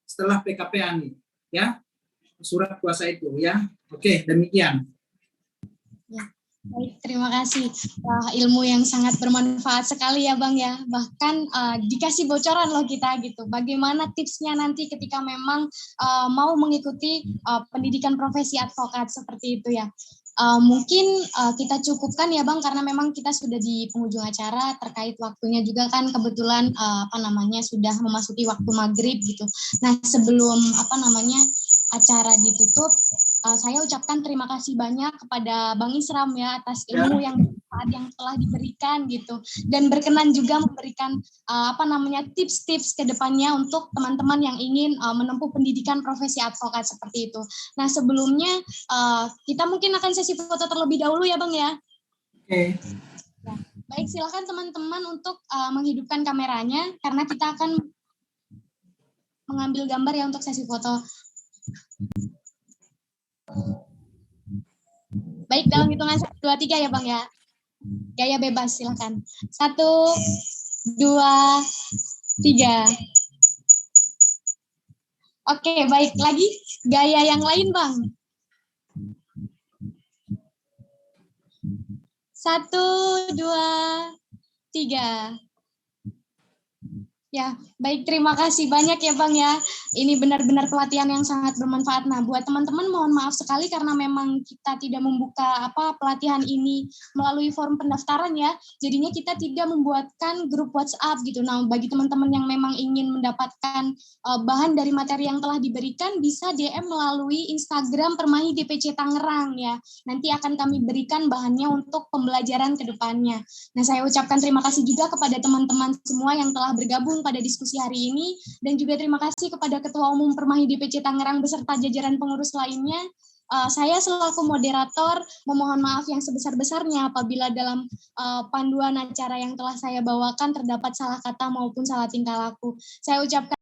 setelah PKPA nih, ya. surat kuasa itu ya. Oke, demikian. Baik, terima kasih. Wah, ilmu yang sangat bermanfaat sekali ya Bang ya. Bahkan dikasih bocoran loh kita gitu. Bagaimana tipsnya nanti ketika memang mau mengikuti pendidikan profesi advokat seperti itu ya. Mungkin kita cukupkan ya Bang karena memang kita sudah di penghujung acara, terkait waktunya juga kan kebetulan sudah memasuki waktu maghrib gitu. Nah, sebelum acara ditutup, saya ucapkan terima kasih banyak kepada Bang Isram ya atas ilmu yang bermanfaat yang telah diberikan gitu, dan berkenan juga memberikan tips-tips ke depannya untuk teman-teman yang ingin menempuh pendidikan profesi advokat seperti itu. Nah, sebelumnya kita mungkin akan sesi foto terlebih dahulu ya Bang ya. Oke. Ya, baik, silakan teman-teman untuk menghidupkan kameranya karena kita akan mengambil gambar ya untuk sesi foto. Baik, dalam hitungan 1, 2, 3 ya Bang ya. Gaya bebas, silakan. 1, 2, 3. Oke, baik. Lagi gaya yang lain Bang. 1, 2, 3. Ya, baik, terima kasih banyak ya Bang ya. Ini benar-benar pelatihan yang sangat bermanfaat. Nah, buat teman-teman mohon maaf sekali karena memang kita tidak membuka pelatihan ini melalui form pendaftaran ya. Jadinya kita tidak membuatkan grup WhatsApp gitu. Nah, bagi teman-teman yang memang ingin mendapatkan bahan dari materi yang telah diberikan, bisa DM melalui Instagram Permahi DPC Tangerang ya. Nanti akan kami berikan bahannya untuk pembelajaran ke depannya. Nah, saya ucapkan terima kasih juga kepada teman-teman semua yang telah bergabung pada diskusi hari ini, dan juga terima kasih kepada Ketua Umum Permahi DPC Tangerang beserta jajaran pengurus lainnya. Saya selaku moderator memohon maaf yang sebesar-besarnya apabila dalam panduan acara yang telah saya bawakan terdapat salah kata maupun salah tingkah laku. Saya ucapkan